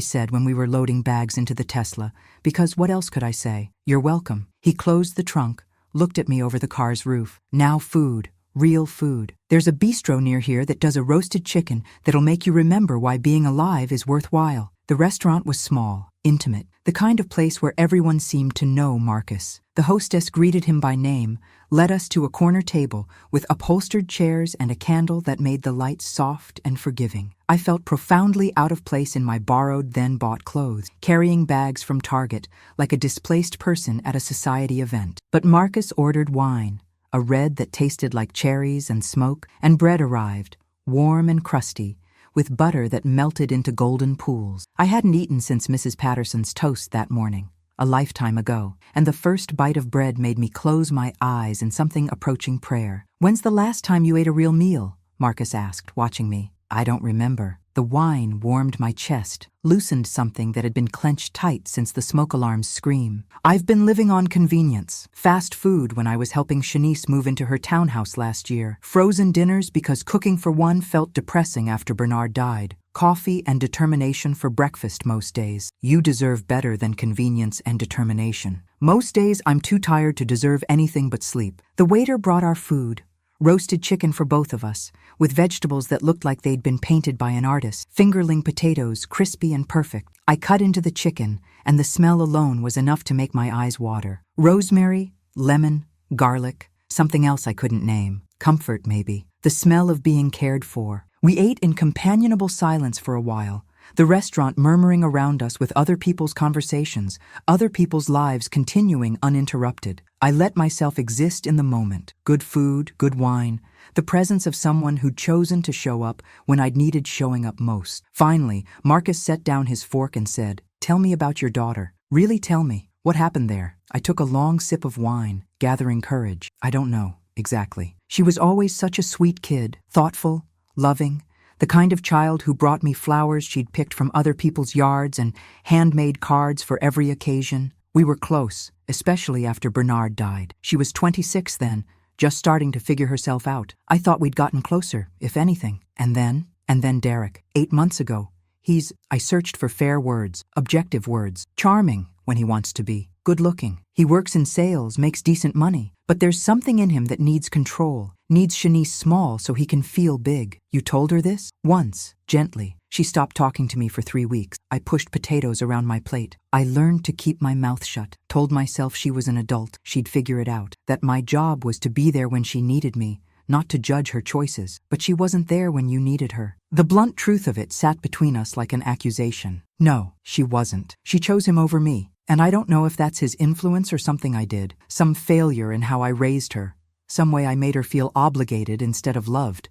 A: said when we were loading bags into the Tesla, because what else could I say? You're welcome. He closed the trunk, looked at me over the car's roof. Now food. Real food. There's a bistro near here that does a roasted chicken that'll make you remember why being alive is worthwhile. The restaurant was small, intimate, the kind of place where everyone seemed to know Marcus. The hostess greeted him by name, led us to a corner table with upholstered chairs and a candle that made the light soft and forgiving. I felt profoundly out of place in my borrowed then bought clothes, carrying bags from Target like a displaced person at a society event. But Marcus ordered wine, a red that tasted like cherries and smoke, and bread arrived, warm and crusty, with butter that melted into golden pools. I hadn't eaten since Mrs. Patterson's toast that morning, a lifetime ago, and the first bite of bread made me close my eyes in something approaching prayer. "When's the last time you ate a real meal?" Marcus asked, watching me. "I don't remember." The wine warmed my chest, loosened something that had been clenched tight since the smoke alarm's scream. "I've been living on convenience. Fast food when I was helping Shanice move into her townhouse last year. Frozen dinners because cooking for one felt depressing after Bernard died. Coffee and determination for breakfast most days. You deserve better than convenience and determination. Most days I'm too tired to deserve anything but sleep." The waiter brought our food. Roasted chicken for both of us, with vegetables that looked like they'd been painted by an artist. Fingerling potatoes, crispy and perfect. I cut into the chicken, and the smell alone was enough to make my eyes water. Rosemary, lemon, garlic, something else I couldn't name. Comfort, maybe. The smell of being cared for. We ate in companionable silence for a while, the restaurant murmuring around us with other people's conversations, other people's lives continuing uninterrupted. I let myself exist in the moment. Good food, good wine, the presence of someone who'd chosen to show up when I'd needed showing up most. Finally, Marcus set down his fork and said, "Tell me about your daughter. Really tell me. What happened there?" I took a long sip of wine, gathering courage. "I don't know, exactly. She was always such a sweet kid, thoughtful, loving, the kind of child who brought me flowers she'd picked from other people's yards and handmade cards for every occasion. We were close, especially after Bernard died. She was 26 then, just starting to figure herself out. I thought we'd gotten closer, if anything. And then Derek. 8 months ago. I searched for fair words, objective words. Charming when he wants to be. Good looking. He works in sales, makes decent money. But there's something in him that needs control, needs Shanice small so he can feel big. You told her this? Once, gently. She stopped talking to me for 3 weeks. I pushed potatoes around my plate. I learned to keep my mouth shut, told myself she was an adult, she'd figure it out, that my job was to be there when she needed me, not to judge her choices. But she wasn't there when you needed her. The blunt truth of it sat between us like an accusation. No, she wasn't. She chose him over me. And I don't know if that's his influence or something I did, some failure in how I raised her, some way I made her feel obligated instead of loved,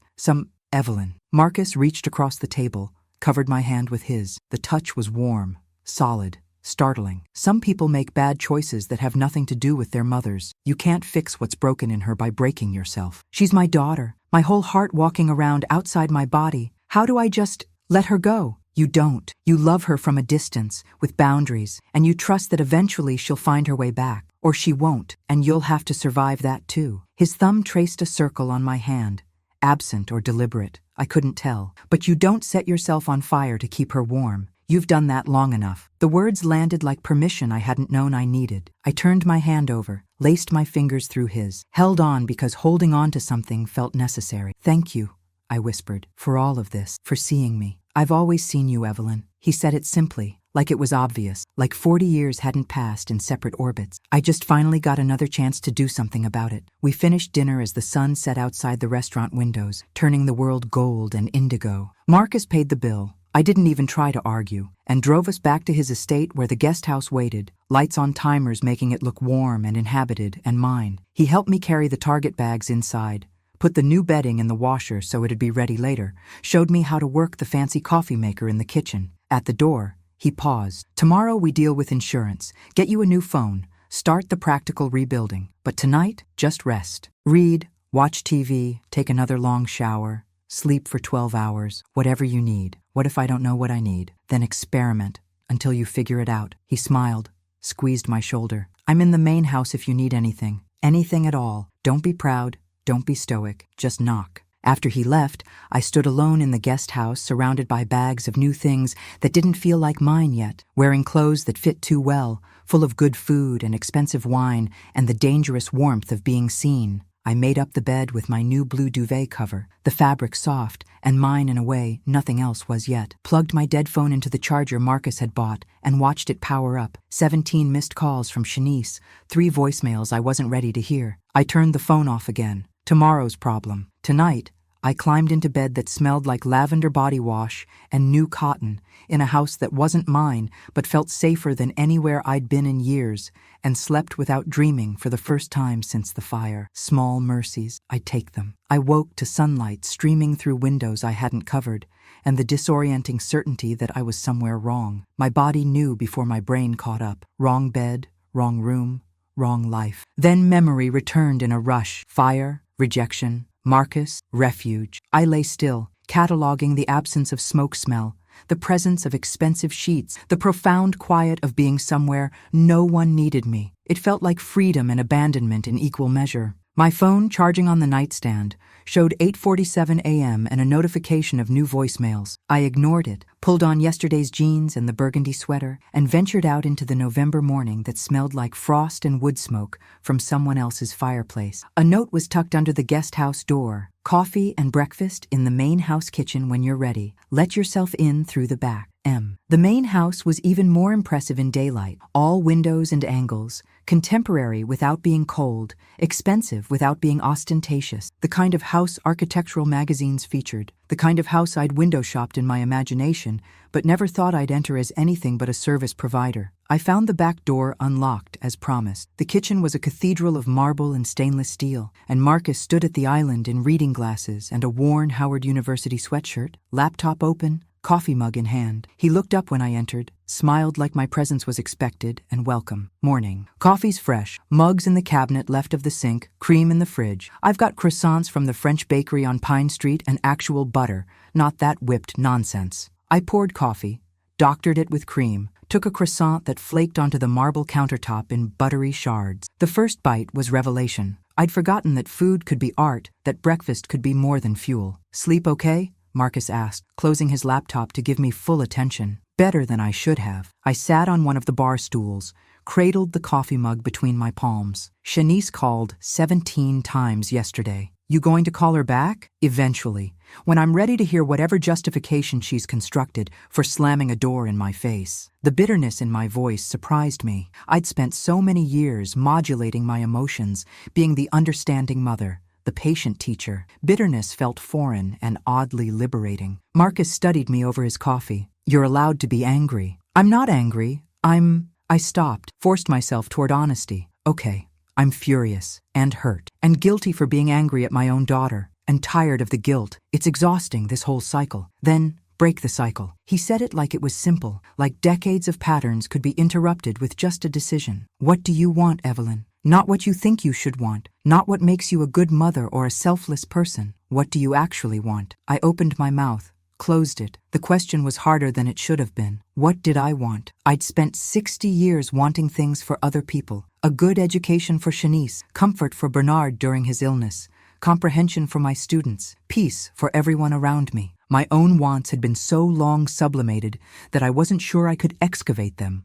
A: Evelyn. Marcus reached across the table, covered my hand with his. The touch was warm, solid, startling. Some people make bad choices that have nothing to do with their mothers. You can't fix what's broken in her by breaking yourself. She's my daughter, my whole heart walking around outside my body. How do I just let her go? You don't. You love her from a distance, with boundaries, and you trust that eventually she'll find her way back. Or she won't, and you'll have to survive that too. His thumb traced a circle on my hand, absent or deliberate. I couldn't tell. But you don't set yourself on fire to keep her warm. You've done that long enough. The words landed like permission I hadn't known I needed. I turned my hand over, laced my fingers through his, held on because holding on to something felt necessary. "Thank you," I whispered, "for all of this, for seeing me. I've always seen you, Evelyn." He said it simply, like it was obvious, like 40 years hadn't passed in separate orbits. I just finally got another chance to do something about it. We finished dinner as the sun set outside the restaurant windows, turning the world gold and indigo. Marcus paid the bill. I didn't even try to argue, and drove us back to his estate where the guest house waited, lights on timers making it look warm and inhabited, and mine. He helped me carry the Target bags inside, put the new bedding in the washer so it'd be ready later, showed me how to work the fancy coffee maker in the kitchen. At the door, he paused. "Tomorrow we deal with insurance, get you a new phone, start the practical rebuilding. But tonight, just rest. Read, watch TV, take another long shower, sleep for 12 hours, whatever you need. What if I don't know what I need? Then experiment until you figure it out." He smiled, squeezed my shoulder. "I'm in the main house if you need anything. Anything at all. Don't be proud. Don't be stoic, just knock." After he left, I stood alone in the guest house surrounded by bags of new things that didn't feel like mine yet, wearing clothes that fit too well, full of good food and expensive wine and the dangerous warmth of being seen. I made up the bed with my new blue duvet cover, the fabric soft, and mine in a way nothing else was yet. Plugged my dead phone into the charger Marcus had bought and watched it power up. 17 missed calls from Shanice, 3 voicemails I wasn't ready to hear. I turned the phone off again. Tomorrow's problem. Tonight, I climbed into bed that smelled like lavender body wash and new cotton, in a house that wasn't mine but felt safer than anywhere I'd been in years, and slept without dreaming for the first time since the fire. Small mercies, I'd take them. I woke to sunlight streaming through windows I hadn't covered, and the disorienting certainty that I was somewhere wrong. My body knew before my brain caught up. Wrong bed, wrong room, wrong life. Then memory returned in a rush. Fire, rejection, Marcus, refuge. I lay still, cataloging the absence of smoke smell, the presence of expensive sheets, the profound quiet of being somewhere no one needed me. It felt like freedom and abandonment in equal measure. My phone, charging on the nightstand, showed 8:47 a.m. and a notification of new voicemails. I ignored it, pulled on yesterday's jeans and the burgundy sweater, and ventured out into the November morning that smelled like frost and wood smoke from someone else's fireplace. A note was tucked under the guest house door. Coffee and breakfast in the main house kitchen when you're ready. Let yourself in through the back. M. The main house was even more impressive in daylight. All windows and angles, contemporary without being cold, expensive without being ostentatious. The kind of house architectural magazines featured. The kind of house I'd window shopped in my imagination, but never thought I'd enter as anything but a service provider. I found the back door unlocked, as promised. The kitchen was a cathedral of marble and stainless steel, and Marcus stood at the island in reading glasses and a worn Howard University sweatshirt, laptop open, coffee mug in hand. He looked up when I entered, smiled like my presence was expected and welcome. Morning. Coffee's fresh, mugs in the cabinet left of the sink, cream in the fridge. I've got croissants from the French bakery on Pine Street and actual butter, not that whipped nonsense. I poured coffee, doctored it with cream, took a croissant that flaked onto the marble countertop in buttery shards. The first bite was revelation. I'd forgotten that food could be art, that breakfast could be more than fuel. Sleep okay? Marcus asked, closing his laptop to give me full attention. Better than I should have. I sat on one of the bar stools, cradled the coffee mug between my palms. Shanice called 17 times yesterday. You going to call her back? Eventually, when I'm ready to hear whatever justification she's constructed for slamming a door in my face. The bitterness in my voice surprised me. I'd spent so many years modulating my emotions, being the understanding mother, the patient teacher. Bitterness felt foreign and oddly liberating. Marcus studied me over his coffee. You're allowed to be angry. I'm not angry. I stopped, forced myself toward honesty. Okay, I'm furious and hurt and guilty for being angry at my own daughter and tired of the guilt. It's exhausting, this whole cycle. Then, break the cycle. He said it like it was simple, like decades of patterns could be interrupted with just a decision. What do you want, Evelyn? Not what you think you should want, not what makes you a good mother or a selfless person. What do you actually want? I opened my mouth, closed it. The question was harder than it should have been. What did I want? I'd spent 60 years wanting things for other people. A good education for Shanice, comfort for Bernard during his illness, comprehension for my students, peace for everyone around me. My own wants had been so long sublimated that I wasn't sure I could excavate them.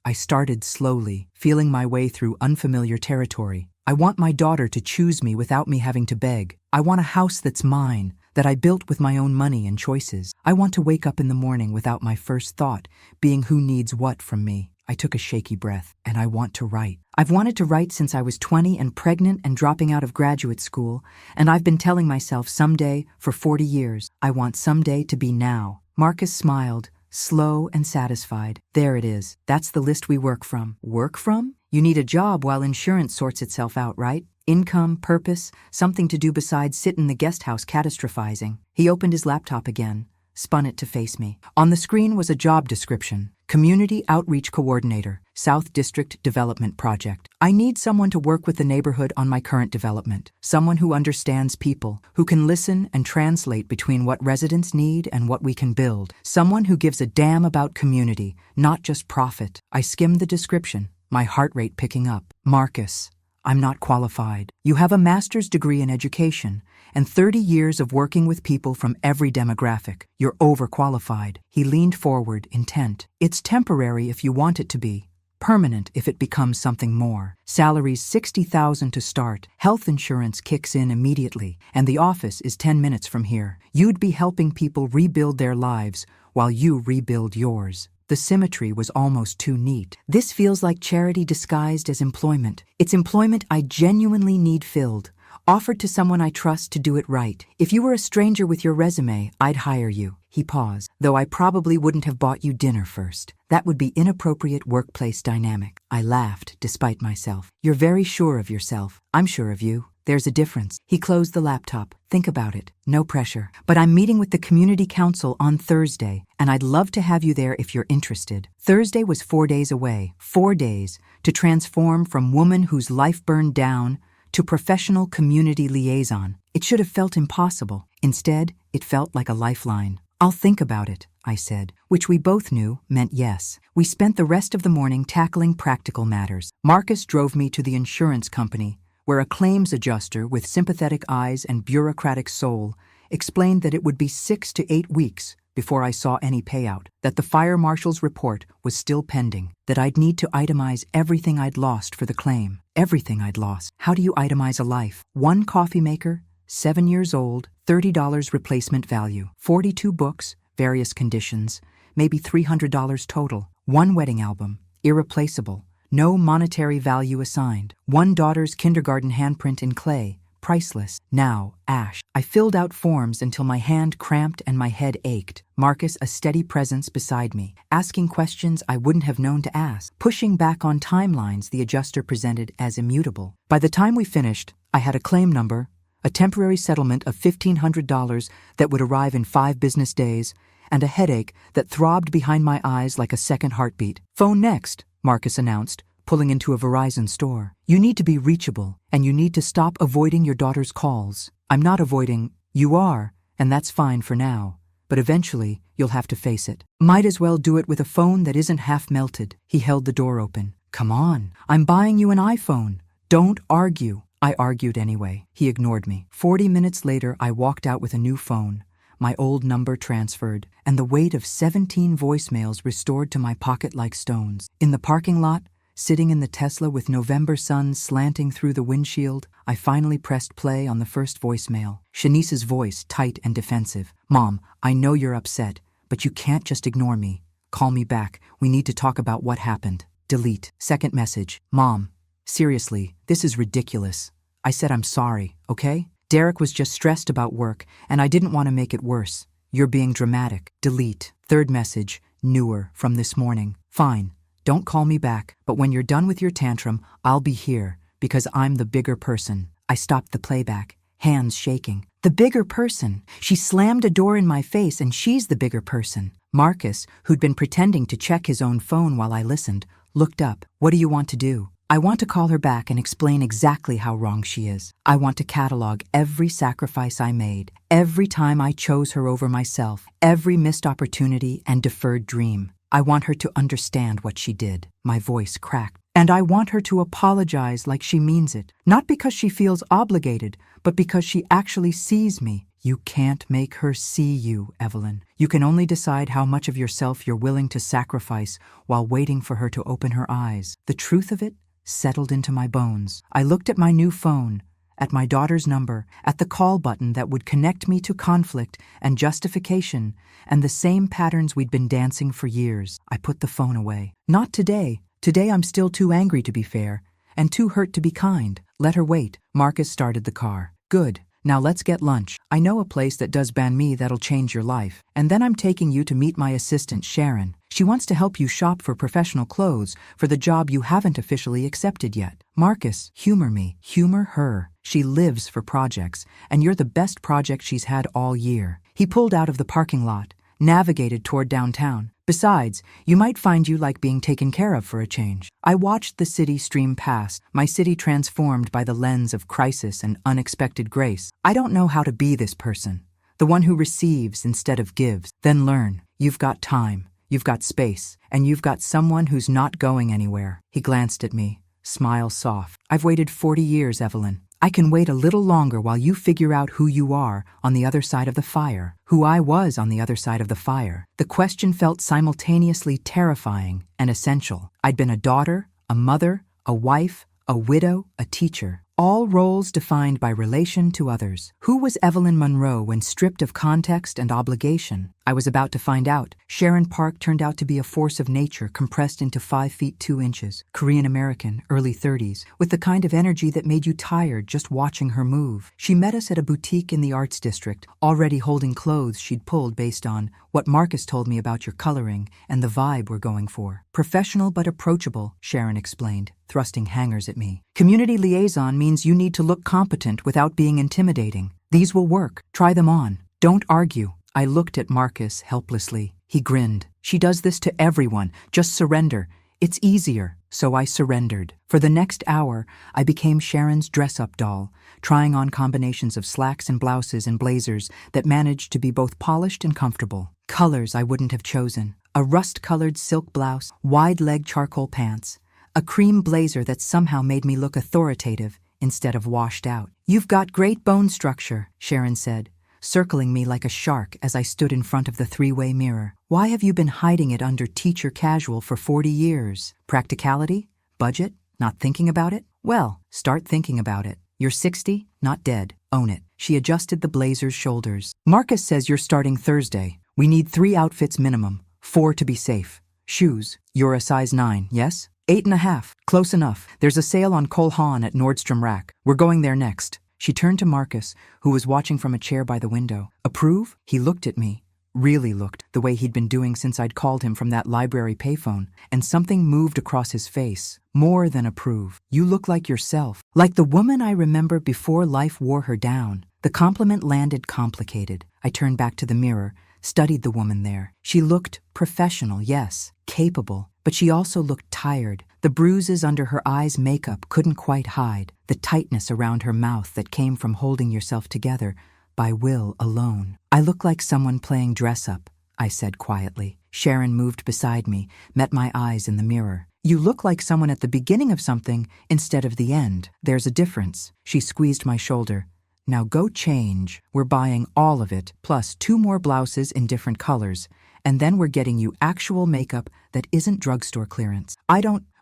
A: I started slowly, feeling my way through unfamiliar territory. I want my daughter to choose me without me having to beg. I want a house that's mine, that I built with my own money and choices. I want to wake up in the morning without my first thought being who needs what from me. I took a shaky breath, and I want to write. I've wanted to write since I was 20 and pregnant and dropping out of graduate school, and I've been telling myself someday for 40 years. I want someday to be now. Marcus smiled, slow and satisfied. There it is. That's the list we work from. Work from? You need a job while insurance sorts itself out, right? Income, purpose, something to do besides sit in the guest house catastrophizing. He opened his laptop again, spun it to face me. On the screen was a job description. Community Outreach Coordinator, South District Development Project. I need someone to work with the neighborhood on my current development. Someone who understands people, who can listen and translate between what residents need and what we can build. Someone who gives a damn about community, not just profit. I skimmed the description, my heart rate picking up. Marcus, I'm not qualified. You have a master's degree in education and 30 years of working with people from every demographic. You're overqualified. He leaned forward, intent. It's temporary if you want it to be, Permanent if it becomes something more. Salary's $60,000 to start. Health insurance kicks in immediately, and the office is 10 minutes from here. You'd be helping people rebuild their lives while you rebuild yours. The symmetry was almost too neat. This feels like charity disguised as employment. It's employment I genuinely need filled, offered to someone I trust to do it right. If you were a stranger with your resume, I'd hire you. He paused. Though I probably wouldn't have bought you dinner first. That would be inappropriate workplace dynamic. I laughed, despite myself. You're very sure of yourself. I'm sure of you. There's a difference. He closed the laptop. Think about it. No pressure. But I'm meeting with the community council on Thursday, and I'd love to have you there if you're interested. Thursday was 4 days away. 4 days to transform from woman whose life burned down to professional community liaison. It should have felt impossible. Instead, it felt like a lifeline. I'll think about it, I said, which we both knew meant yes. We spent the rest of the morning tackling practical matters. Marcus drove me to the insurance company, where a claims adjuster with sympathetic eyes and bureaucratic soul explained that it would be 6 to 8 weeks before I saw any payout, that the fire marshal's report was still pending, that I'd need to itemize everything I'd lost for the claim. Everything I'd lost. How do you itemize a life? 1 coffee maker, 7 years old, $30 replacement value, 42 books, various conditions, maybe $300 total, 1 wedding album, irreplaceable, no monetary value assigned, 1 daughter's kindergarten handprint in clay, priceless, now ash. I filled out forms until my hand cramped and my head ached. Marcus a steady presence beside me, asking questions I wouldn't have known to ask, pushing back on timelines the adjuster presented as immutable. By the time we finished, I had a claim number, a temporary settlement of $1,500 that would arrive in 5 business days, and a headache that throbbed behind my eyes like a second heartbeat. Phone next, Marcus announced, pulling into a Verizon store. You need to be reachable, and you need to stop avoiding your daughter's calls. I'm not avoiding. You are, and that's fine for now. But eventually, you'll have to face it. Might as well do it with a phone that isn't half melted. He held the door open. Come on, I'm buying you an iPhone. Don't argue. I argued anyway. He ignored me. 40 minutes later, I walked out with a new phone, my old number transferred, and the weight of 17 voicemails restored to my pocket like stones. In the parking lot, sitting in the Tesla with November sun slanting through the windshield, I finally pressed play on the first voicemail. Shanice's voice, tight and defensive. Mom, I know you're upset, but you can't just ignore me. Call me back. We need to talk about what happened. Delete. Second message. Mom, seriously, this is ridiculous. I said I'm sorry, okay? Derek was just stressed about work, and I didn't want to make it worse. You're being dramatic. Delete. Third message. Newer, from this morning. Fine. Don't call me back, but when you're done with your tantrum, I'll be here, because I'm the bigger person. I stopped the playback, hands shaking. The bigger person. She slammed a door in my face, and she's the bigger person. Marcus, who'd been pretending to check his own phone while I listened, looked up. What do you want to do? I want to call her back and explain exactly how wrong she is. I want to catalog every sacrifice I made, every time I chose her over myself, every missed opportunity and deferred dream. I want her to understand what she did. My voice cracked. And I want her to apologize like she means it. Not because she feels obligated, but because she actually sees me. You can't make her see you, Evelyn. You can only decide how much of yourself you're willing to sacrifice while waiting for her to open her eyes. The truth of it settled into my bones. I looked at my new phone, at my daughter's number, at the call button that would connect me to conflict and justification and the same patterns we'd been dancing for years. I put the phone away. Not today. Today I'm still too angry to be fair and too hurt to be kind. Let her wait. Marcus started the car. Good. Now let's get lunch. I know a place that does banh mi that'll change your life. And then I'm taking you to meet my assistant, Sharon. She wants to help you shop for professional clothes for the job you haven't officially accepted yet. Marcus, humor me. Humor her. She lives for projects, and you're the best project she's had all year. He pulled out of the parking lot, navigated toward downtown. Besides, you might find you like being taken care of for a change. I watched the city stream past, my city transformed by the lens of crisis and unexpected grace. I don't know how to be this person, the one who receives instead of gives. Then learn. You've got time, you've got space, and you've got someone who's not going anywhere. He glanced at me, smile soft. I've waited 40 years, Evelyn. I can wait a little longer while you figure out who you are on the other side of the fire, who I was on the other side of the fire. The question felt simultaneously terrifying and essential. I'd been a daughter, a mother, a wife, a widow, a teacher. All roles defined by relation to others. Who was Evelyn Monroe when stripped of context and obligation? I was about to find out. Sharon Park turned out to be a force of nature compressed into 5 feet 2 inches, Korean American, early 30s, with the kind of energy that made you tired just watching her move. She met us at a boutique in the Arts District, already holding clothes she'd pulled based on what Marcus told me about your coloring and the vibe we're going for. Professional but approachable, Sharon explained, thrusting hangers at me. Community liaison means you need to look competent without being intimidating. These will work. Try them on. Don't argue. I looked at Marcus helplessly. He grinned. She does this to everyone. Just surrender. It's easier. So I surrendered. For the next hour, I became Sharon's dress-up doll, trying on combinations of slacks and blouses and blazers that managed to be both polished and comfortable. Colors I wouldn't have chosen. A rust-colored silk blouse, wide-leg charcoal pants, a cream blazer that somehow made me look authoritative instead of washed out. You've got great bone structure, Sharon said, circling me like a shark as I stood in front of the 3-way mirror. Why have you been hiding it under teacher casual for 40 years? Practicality? Budget? Not thinking about it? Well, start thinking about it. You're 60, not dead. Own it. She adjusted the blazer's shoulders. Marcus says you're starting Thursday. We need 3 outfits minimum, 4 to be safe. Shoes. You're a size 9, yes? 8.5. Close enough. There's a sale on Cole Haan at Nordstrom Rack. We're going there next. She turned to Marcus, who was watching from a chair by the window. Approve? He looked at me. Really looked, the way he'd been doing since I'd called him from that library payphone, and something moved across his face. More than approve. You look like yourself. Like the woman I remember before life wore her down. The compliment landed complicated. I turned back to the mirror, studied the woman there. She looked professional, yes, capable, but she also looked tired. The bruises under her eyes' makeup couldn't quite hide the tightness around her mouth that came from holding yourself together by will alone. I look like someone playing dress-up, I said quietly. Sharon moved beside me, met my eyes in the mirror. You look like someone at the beginning of something instead of the end. There's a difference. She squeezed my shoulder. Now go change. We're buying all of it, plus 2 more blouses in different colors. And then we're getting you actual makeup that isn't drugstore clearance.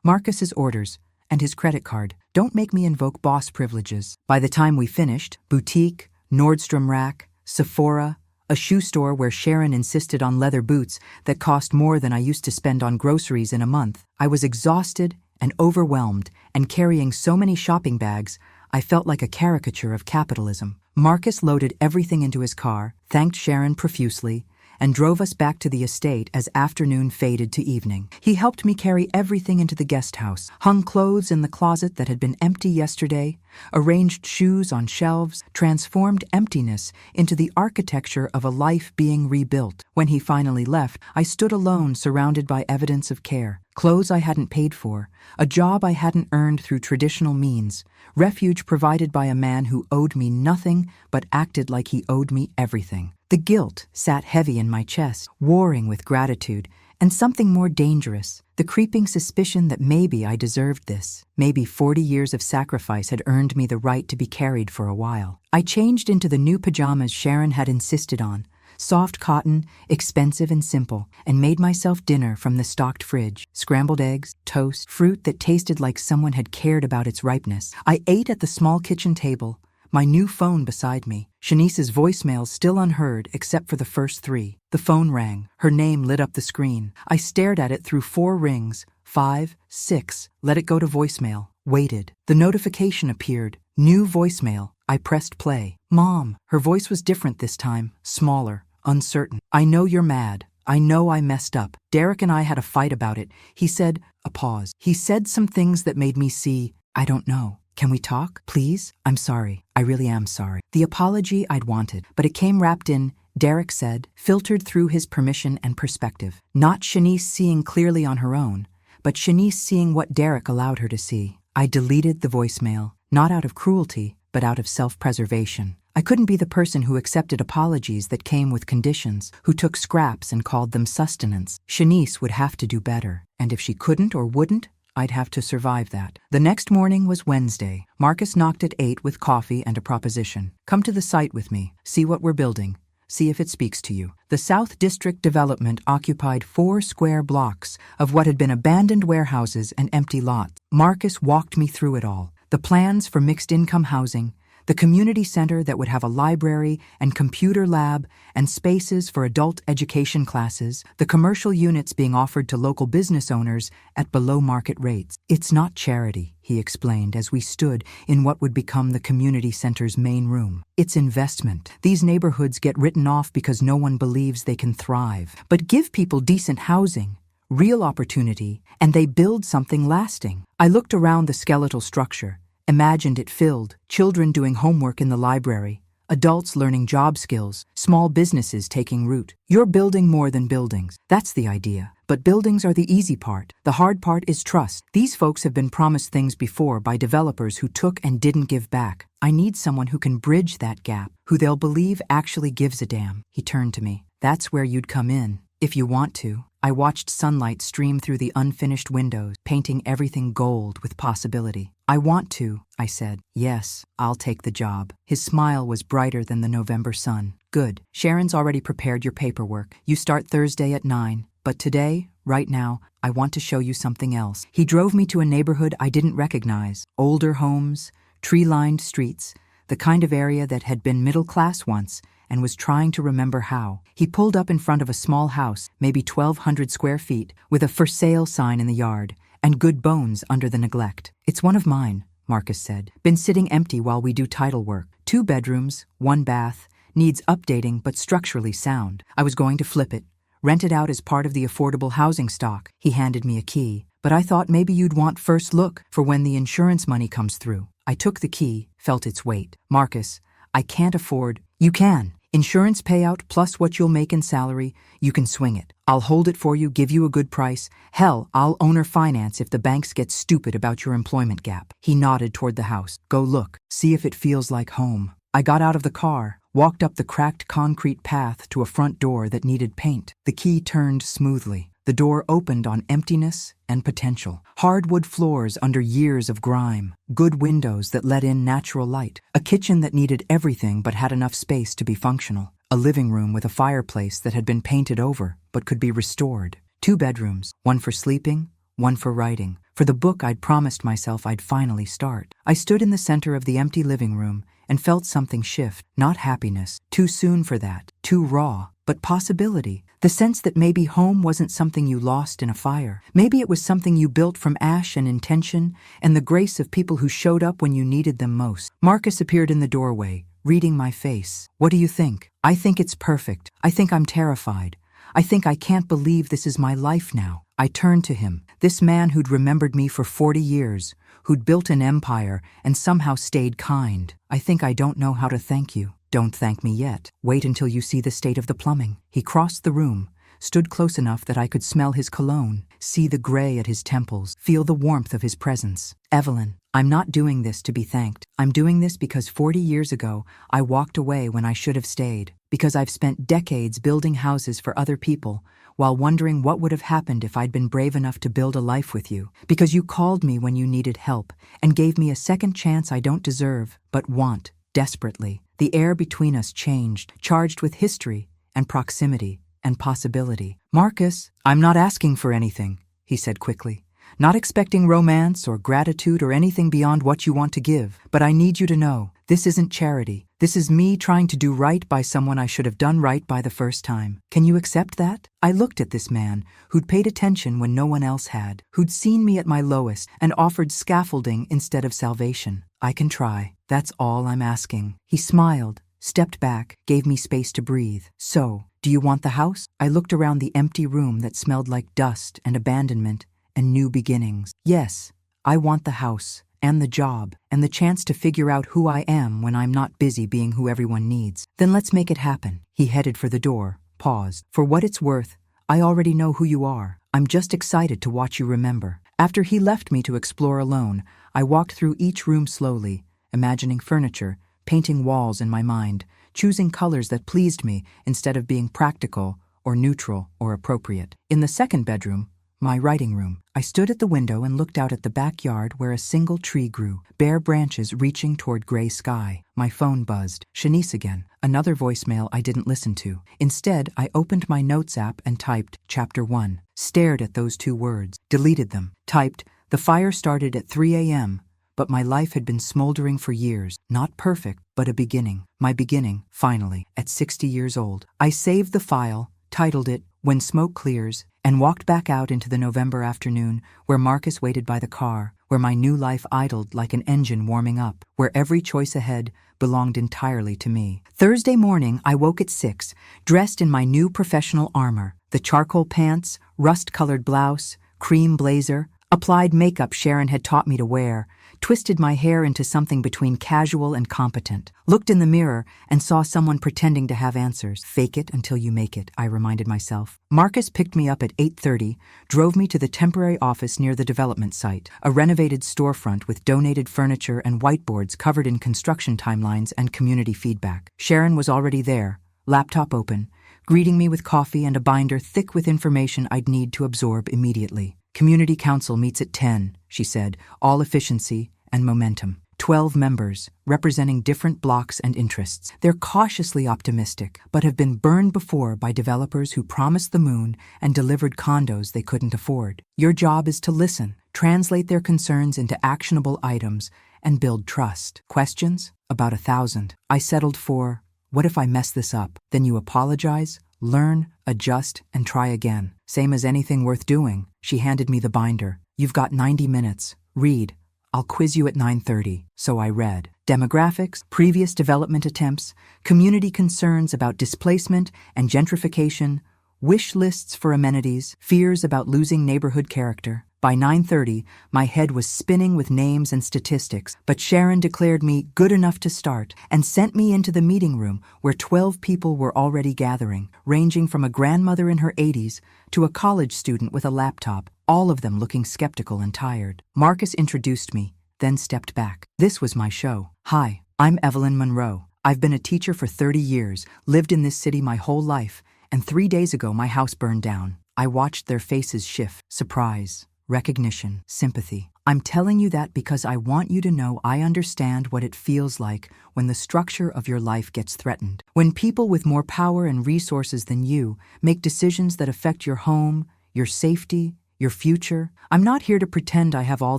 A: Marcus's orders and his credit card. Don't make me invoke boss privileges. By the time we finished, boutique, Nordstrom Rack, Sephora, a shoe store where Sharon insisted on leather boots that cost more than I used to spend on groceries in a month. I was exhausted and overwhelmed, and carrying so many shopping bags, I felt like a caricature of capitalism. Marcus loaded everything into his car, thanked Sharon profusely, and drove us back to the estate as afternoon faded to evening. He helped me carry everything into the guest house, hung clothes in the closet that had been empty yesterday, arranged shoes on shelves, transformed emptiness into the architecture of a life being rebuilt. When he finally left, I stood alone, surrounded by evidence of care. Clothes I hadn't paid for, a job I hadn't earned through traditional means, refuge provided by a man who owed me nothing but acted like he owed me everything. The guilt sat heavy in my chest, warring with gratitude, and something more dangerous, the creeping suspicion that maybe I deserved this. Maybe 40 years of sacrifice had earned me the right to be carried for a while. I changed into the new pajamas Sharon had insisted on, soft cotton, expensive and simple, and made myself dinner from the stocked fridge. Scrambled eggs, toast, fruit that tasted like someone had cared about its ripeness. I ate at the small kitchen table, my new phone beside me. Shanice's voicemails still unheard except for the first 3. The phone rang. Her name lit up the screen. I stared at it through 4 rings. 5, 6. Let it go to voicemail. Waited. The notification appeared. New voicemail. I pressed play. Mom. Her voice was different this time. Smaller. Uncertain. I know you're mad. I know I messed up. Derek and I had a fight about it. He said, a pause. He said some things that made me see, I don't know. Can we talk, please? I'm sorry. I really am sorry. The apology I'd wanted, but it came wrapped in, Derek said, filtered through his permission and perspective. Not Shanice seeing clearly on her own, but Shanice seeing what Derek allowed her to see. I deleted the voicemail, not out of cruelty, but out of self-preservation. I couldn't be the person who accepted apologies that came with conditions, who took scraps and called them sustenance. Shanice would have to do better, and if she couldn't or wouldn't, I'd have to survive that. The next morning was Wednesday. Marcus knocked at 8 with coffee and a proposition. Come to the site with me, see what we're building. See if it speaks to you. The South District development occupied 4 square blocks of what had been abandoned warehouses and empty lots. Marcus walked me through it all. The plans for mixed-income housing, the community center that would have a library and computer lab and spaces for adult education classes, the commercial units being offered to local business owners at below-market rates. It's not charity, he explained as we stood in what would become the community center's main room. It's investment. These neighborhoods get written off because no one believes they can thrive. But give people decent housing, real opportunity, and they build something lasting. I looked around the skeletal structure, imagined it filled, children doing homework in the library, adults learning job skills, small businesses taking root. You're building more than buildings. That's the idea. But buildings are the easy part. The hard part is trust. These folks have been promised things before by developers who took and didn't give back. I need someone who can bridge that gap, who they'll believe actually gives a damn. He turned to me. That's where you'd come in, if you want to. I watched sunlight stream through the unfinished windows, painting everything gold with possibility. I want to, I said. Yes, I'll take the job. His smile was brighter than the November sun. Good. Sharon's already prepared your paperwork. You start Thursday at 9. But today, right now, I want to show you something else. He drove me to a neighborhood I didn't recognize. Older homes, tree-lined streets, the kind of area that had been middle class once, and was trying to remember how. He pulled up in front of a small house, maybe 1,200 square feet, with a for sale sign in the yard, and good bones under the neglect. It's one of mine, Marcus said. Been sitting empty while we do title work. 2 bedrooms, 1 bath, needs updating but structurally sound. I was going to flip it, rent it out as part of the affordable housing stock. He handed me a key, but I thought maybe you'd want first look for when the insurance money comes through. I took the key, felt its weight. Marcus, I can't afford. You can. Insurance payout plus what you'll make in salary, you can swing it. I'll hold it for you, give you a good price. Hell, I'll owner finance if the banks get stupid about your employment gap. He nodded toward the house. Go look, see if it feels like home. I got out of the car, walked up the cracked concrete path to a front door that needed paint. The key turned smoothly. The door opened on emptiness and potential. Hardwood floors under years of grime. Good windows that let in natural light. A kitchen that needed everything but had enough space to be functional. A living room with a fireplace that had been painted over but could be restored. 2 bedrooms, one for sleeping, one for writing. For the book I'd promised myself I'd finally start. I stood in the center of the empty living room and felt something shift. Not happiness. Too soon for that. Too raw. But possibility. The sense that maybe home wasn't something you lost in a fire. Maybe it was something you built from ash and intention and the grace of people who showed up when you needed them most. Marcus appeared in the doorway, reading my face. What do you think? I think it's perfect. I think I'm terrified. I think I can't believe this is my life now. I turned to him, this man who'd remembered me for 40 years, who'd built an empire and somehow stayed kind. I think I don't know how to thank you. Don't thank me yet. Wait until you see the state of the plumbing. He crossed the room, stood close enough that I could smell his cologne, see the gray at his temples, feel the warmth of his presence. Evelyn, I'm not doing this to be thanked. I'm doing this because 40 years ago, I walked away when I should have stayed. Because I've spent decades building houses for other people, while wondering what would have happened if I'd been brave enough to build a life with you. Because you called me when you needed help, and gave me a second chance I don't deserve, but want, desperately. The air between us changed, charged with history and proximity and possibility. Marcus, I'm not asking for anything, he said quickly. Not expecting romance or gratitude or anything beyond what you want to give, but I need you to know, this isn't charity. This is me trying to do right by someone I should have done right by the first time. Can you accept that? I looked at this man, who'd paid attention when no one else had, who'd seen me at my lowest and offered scaffolding instead of salvation. I can try. That's all I'm asking. He smiled, stepped back, gave me space to breathe. So, do you want the house? I looked around the empty room that smelled like dust and abandonment and new beginnings. Yes, I want the house, and the job, and the chance to figure out who I am when I'm not busy being who everyone needs. Then let's make it happen. He headed for the door, paused. For what it's worth, I already know who you are. I'm just excited to watch you remember. After he left me to explore alone, I walked through each room slowly, imagining furniture, painting walls in my mind, choosing colors that pleased me instead of being practical or neutral or appropriate. In the second bedroom, My writing room. I stood at the window and looked out at the backyard where a single tree grew, bare branches reaching toward gray sky. My phone buzzed. Shanice again. Another voicemail I didn't listen to. Instead, I opened my notes app and typed Chapter 1. Stared at those 2 words. Deleted them. Typed, the fire started at 3 a.m., but my life had been smoldering for years. Not perfect, but a beginning. My beginning, finally, at 60 years old. I saved the file, titled it When Smoke Clears, and walked back out into the November afternoon where Marcus waited by the car, where my new life idled like an engine warming up, where every choice ahead belonged entirely to me. Thursday morning, I woke at 6, dressed in my new professional armor, the charcoal pants, rust-colored blouse, cream blazer, applied makeup Sharon had taught me to wear, twisted my hair into something between casual and competent, looked in the mirror and saw someone pretending to have answers. Fake it until you make it, I reminded myself. Marcus picked me up at 8:30, drove me to the temporary office near the development site, a renovated storefront with donated furniture and whiteboards covered in construction timelines and community feedback. Sharon was already there, laptop open, greeting me with coffee and a binder thick with information I'd need to absorb immediately. Community Council meets at 10, she said, all efficiency and momentum. 12 members, representing different blocks and interests. They're cautiously optimistic, but have been burned before by developers who promised the moon and delivered condos they couldn't afford. Your job is to listen, translate their concerns into actionable items, and build trust. Questions? About 1,000. I settled for, what if I mess this up? Then you apologize, learn, adjust, and try again. Same as anything worth doing. She handed me the binder. You've got 90 minutes. Read. I'll quiz you at 9:30. So I read. Demographics, previous development attempts, community concerns about displacement and gentrification, wish lists for amenities, fears about losing neighborhood character. By 9:30, my head was spinning with names and statistics, but Sharon declared me good enough to start and sent me into the meeting room where 12 people were already gathering, ranging from a grandmother in her 80s to a college student with a laptop, all of them looking skeptical and tired. Marcus introduced me, then stepped back. This was my show. Hi, I'm Evelyn Monroe. I've been a teacher for 30 years, lived in this city my whole life, and 3 days ago my house burned down. I watched their faces shift, surprise, recognition, sympathy. I'm telling you that because I want you to know I understand what it feels like when the structure of your life gets threatened. When people with more power and resources than you make decisions that affect your home, your safety, your future. I'm not here to pretend I have all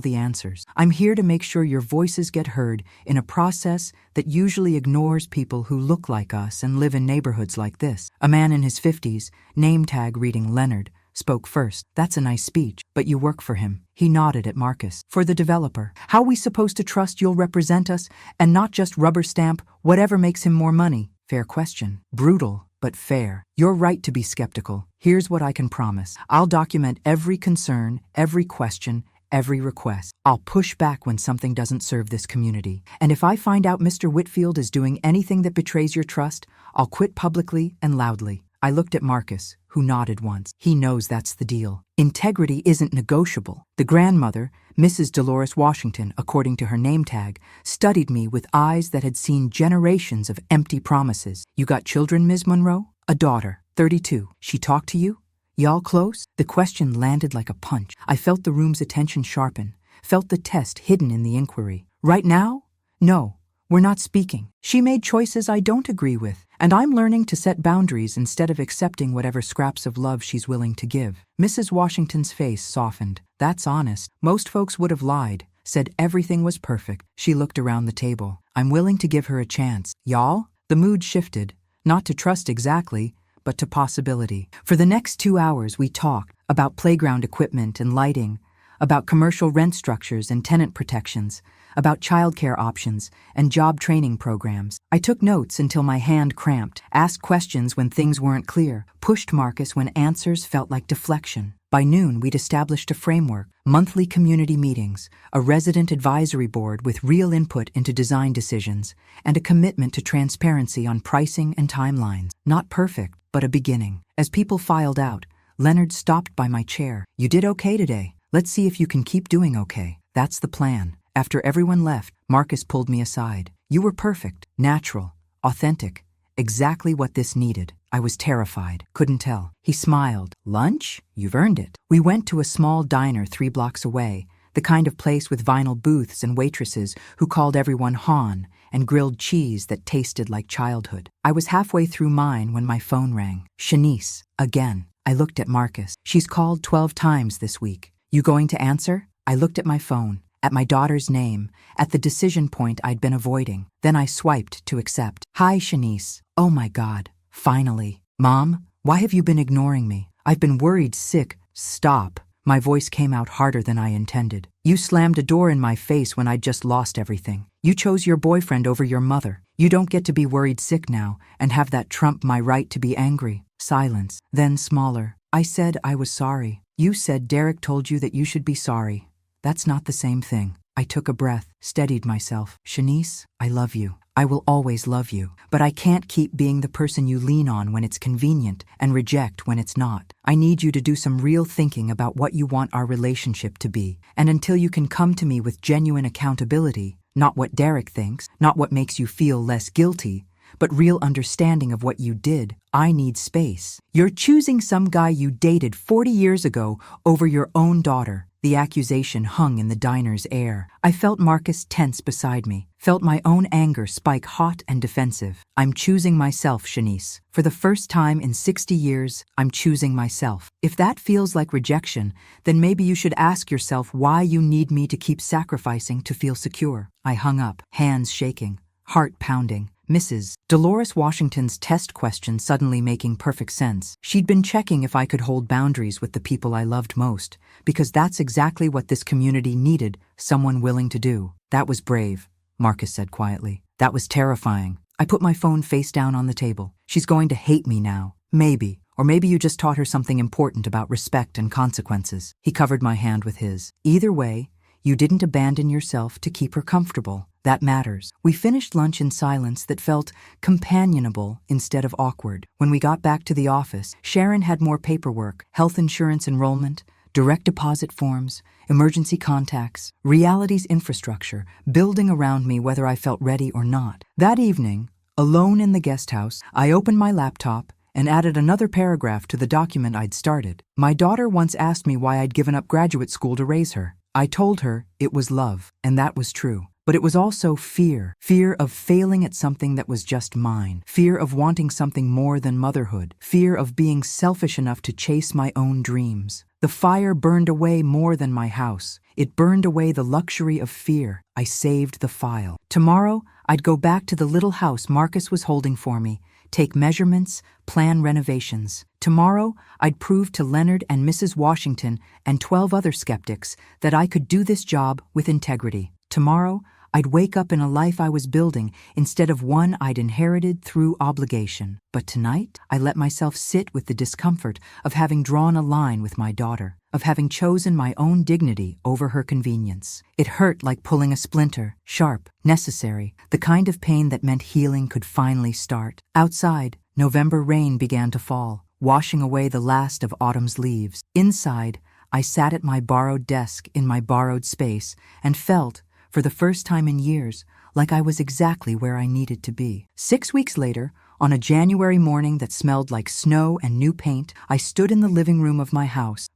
A: the answers. I'm here to make sure your voices get heard in a process that usually ignores people who look like us and live in neighborhoods like this. A man in his 50s, name tag reading Leonard, spoke first. That's a nice speech, but you work for him. He nodded at Marcus. For the developer. How are we supposed to trust you'll represent us and not just rubber stamp whatever makes him more money? Fair question. Brutal, but fair. You're right to be skeptical. Here's what I can promise. I'll document every concern, every question, every request. I'll push back when something doesn't serve this community. And if I find out Mr. Whitfield is doing anything that betrays your trust, I'll quit publicly and loudly. I looked at Marcus, who nodded once. He knows that's the deal. Integrity isn't negotiable. The grandmother, Mrs. Dolores Washington, according to her name tag, studied me with eyes that had seen generations of empty promises. You got children, Ms. Monroe? A daughter, 32. She talked to you? Y'all close? The question landed like a punch. I felt the room's attention sharpen, felt the test hidden in the inquiry. Right now? No, we're not speaking. She made choices I don't agree with, and I'm learning to set boundaries instead of accepting whatever scraps of love she's willing to give. Mrs. Washington's face softened. That's honest. Most folks would have lied, said everything was perfect. She looked around the table. I'm willing to give her a chance. Y'all? The mood shifted, not to trust exactly, but to possibility. For the next 2 hours, we talked about playground equipment and lighting, about commercial rent structures and tenant protections, about childcare options and job training programs. I took notes until my hand cramped, asked questions when things weren't clear, pushed Marcus when answers felt like deflection. By noon, we'd established a framework, monthly community meetings, a resident advisory board with real input into design decisions, and a commitment to transparency on pricing and timelines. Not perfect, but a beginning. As people filed out, Leonard stopped by my chair. You did okay today. Let's see if you can keep doing okay. That's the plan. After everyone left, Marcus pulled me aside. You were perfect, natural, authentic, exactly what this needed. I was terrified, couldn't tell. He smiled. Lunch? You've earned it. We went to a small diner 3 blocks away, the kind of place with vinyl booths and waitresses who called everyone Han, and grilled cheese that tasted like childhood. I was halfway through mine when my phone rang. Shanice, again. I looked at Marcus. She's called 12 times this week. You going to answer? I looked at my phone, at my daughter's name, at the decision point I'd been avoiding. Then I swiped to accept. Hi, Shanice. Oh my God. Finally. Mom, why have you been ignoring me? I've been worried sick. Stop. My voice came out harder than I intended. You slammed a door in my face when I'd just lost everything. You chose your boyfriend over your mother. You don't get to be worried sick now and have that trump my right to be angry. Silence. Then smaller. I said I was sorry. You said Derek told you that you should be sorry. That's not the same thing. I took a breath, steadied myself. Shanice, I love you. I will always love you. But I can't keep being the person you lean on when it's convenient and reject when it's not. I need you to do some real thinking about what you want our relationship to be. And until you can come to me with genuine accountability, not what Derek thinks, not what makes you feel less guilty, but real understanding of what you did, I need space. You're choosing some guy you dated 40 years ago over your own daughter. The accusation hung in the diner's air. I felt Marcus tense beside me, felt my own anger spike hot and defensive. I'm choosing myself, Shanice. For the first time in 60 years, I'm choosing myself. If that feels like rejection, then maybe you should ask yourself why you need me to keep sacrificing to feel secure. I hung up, hands shaking, heart pounding. Mrs. Dolores Washington's test question suddenly making perfect sense. She'd been checking if I could hold boundaries with the people I loved most, because that's exactly what this community needed, someone willing to do. That was brave, Marcus said quietly. That was terrifying. I put my phone face down on the table. She's going to hate me now. Maybe. Or maybe you just taught her something important about respect and consequences. He covered my hand with his. Either way, you didn't abandon yourself to keep her comfortable. That matters. We finished lunch in silence that felt companionable instead of awkward. When we got back to the office, Sharon had more paperwork, health insurance enrollment, direct deposit forms, emergency contacts, Reality's infrastructure, building around me whether I felt ready or not. That evening, alone in the guest house, I opened my laptop and added another paragraph to the document I'd started. My daughter once asked me why I'd given up graduate school to raise her. I told her it was love, and that was true. But it was also fear. Fear of failing at something that was just mine. Fear of wanting something more than motherhood. Fear of being selfish enough to chase my own dreams. The fire burned away more than my house. It burned away the luxury of fear. I saved the file. Tomorrow, I'd go back to the little house Marcus was holding for me, take measurements, plan renovations. Tomorrow, I'd prove to Leonard and Mrs. Washington and 12 other skeptics that I could do this job with integrity. Tomorrow, I'd wake up in a life I was building instead of one I'd inherited through obligation. But tonight, I let myself sit with the discomfort of having drawn a line with my daughter, of having chosen my own dignity over her convenience. It hurt like pulling a splinter, sharp, necessary, the kind of pain that meant healing could finally start. Outside, November rain began to fall, washing away the last of autumn's leaves. Inside, I sat at my borrowed desk in my borrowed space and felt, for the first time in years, like I was exactly where I needed to be. 6 weeks later, on a January morning that smelled like snow and new paint, I stood in the living room of my house,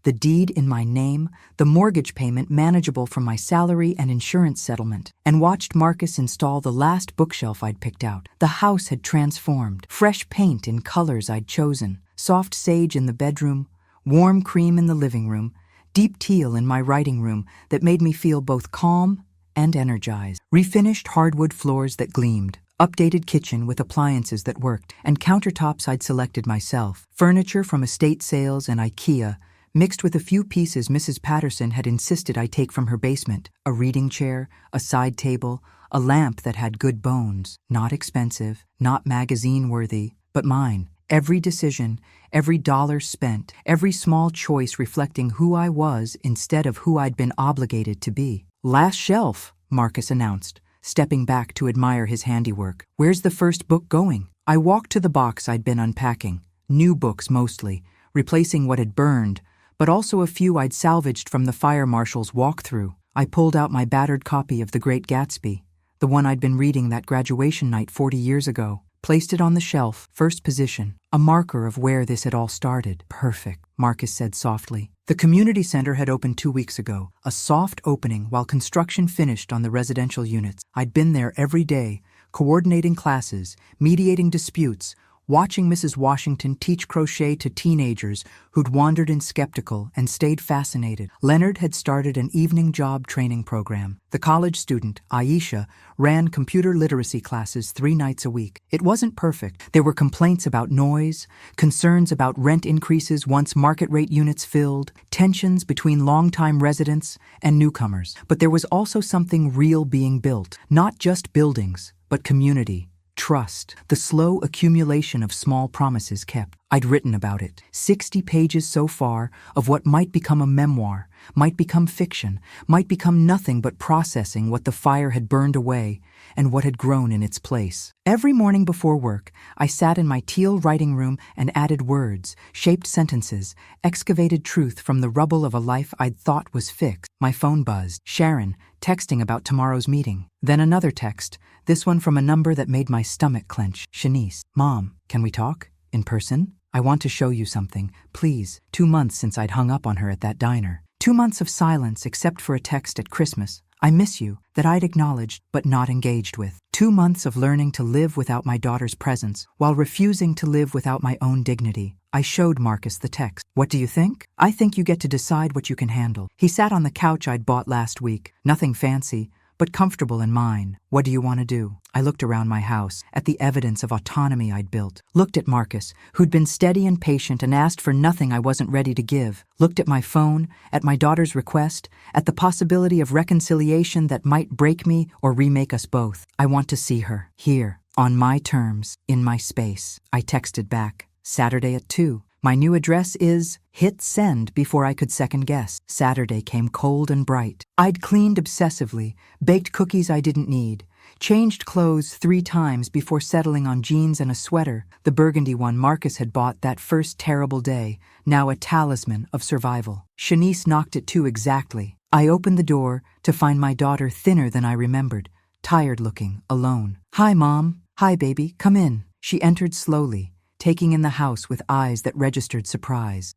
A: the deed in my name, the mortgage payment manageable from my salary and insurance settlement, and watched Marcus install the last bookshelf I'd picked out. The house had transformed, fresh paint in colors I'd chosen, soft sage in the bedroom, warm cream in the living room, deep teal in my writing room that made me feel both calm and energized. Refinished hardwood floors that gleamed, updated kitchen with appliances that worked, and countertops I'd selected myself. Furniture from estate sales and IKEA, mixed with a few pieces Mrs. Patterson had insisted I take from her basement. A reading chair, a side table, a lamp that had good bones. Not expensive, not magazine-worthy, but mine. Every decision, every dollar spent, every small choice reflecting who I was instead of who I'd been obligated to be. Last shelf, Marcus announced, stepping back to admire his handiwork. Where's the first book going? I walked to the box I'd been unpacking. New books mostly, replacing what had burned, but also a few I'd salvaged from the fire marshal's walkthrough. I pulled out my battered copy of The Great Gatsby, the one I'd been reading that graduation night 40 years ago. placed it on the shelf, first position, a marker of where this had all started. Perfect, Marcus said softly. The community center had opened 2 weeks ago, a soft opening while construction finished on the residential units. I'd been there every day, coordinating classes, mediating disputes, watching Mrs. Washington teach crochet to teenagers who'd wandered in skeptical and stayed fascinated. Leonard had started an evening job training program. The college student, Aisha, ran computer literacy classes 3 nights a week. It wasn't perfect. There were complaints about noise, concerns about rent increases once market rate units filled, tensions between longtime residents and newcomers. But there was also something real being built, not just buildings, but community. Trust, the slow accumulation of small promises kept. I'd written about it. 60 pages so far of what might become a memoir, might become fiction, might become nothing but processing what the fire had burned away and what had grown in its place. Every morning before work, I sat in my teal writing room and added words, shaped sentences, excavated truth from the rubble of a life I'd thought was fixed. My phone buzzed. Sharon, texting about tomorrow's meeting. Then another text, this one from a number that made my stomach clench. Shanice, Mom, can we talk? In person? I want to show you something, please. 2 months since I'd hung up on her at that diner. 2 months of silence except for a text at Christmas. I miss you, that I'd acknowledged but not engaged with. 2 months of learning to live without my daughter's presence, while refusing to live without my own dignity. I showed Marcus the text. What do you think? I think you get to decide what you can handle. He sat on the couch I'd bought last week. Nothing fancy, but comfortable in mine. What do you want to do? I looked around my house, at the evidence of autonomy I'd built. Looked at Marcus, who'd been steady and patient and asked for nothing I wasn't ready to give. Looked at my phone, at my daughter's request, at the possibility of reconciliation that might break me or remake us both. I want to see her, here, on my terms, in my space. I texted back, Saturday at 2. My new address is... Hit send before I could second guess. Saturday came cold and bright. I'd cleaned obsessively, baked cookies I didn't need, changed clothes 3 times before settling on jeans and a sweater, the burgundy one Marcus had bought that first terrible day, now a talisman of survival. Shanice knocked at 2 exactly. I opened the door to find my daughter thinner than I remembered, tired-looking, alone. Hi, Mom. Hi, baby. Come in. She entered slowly, taking in the house with eyes that registered surprise.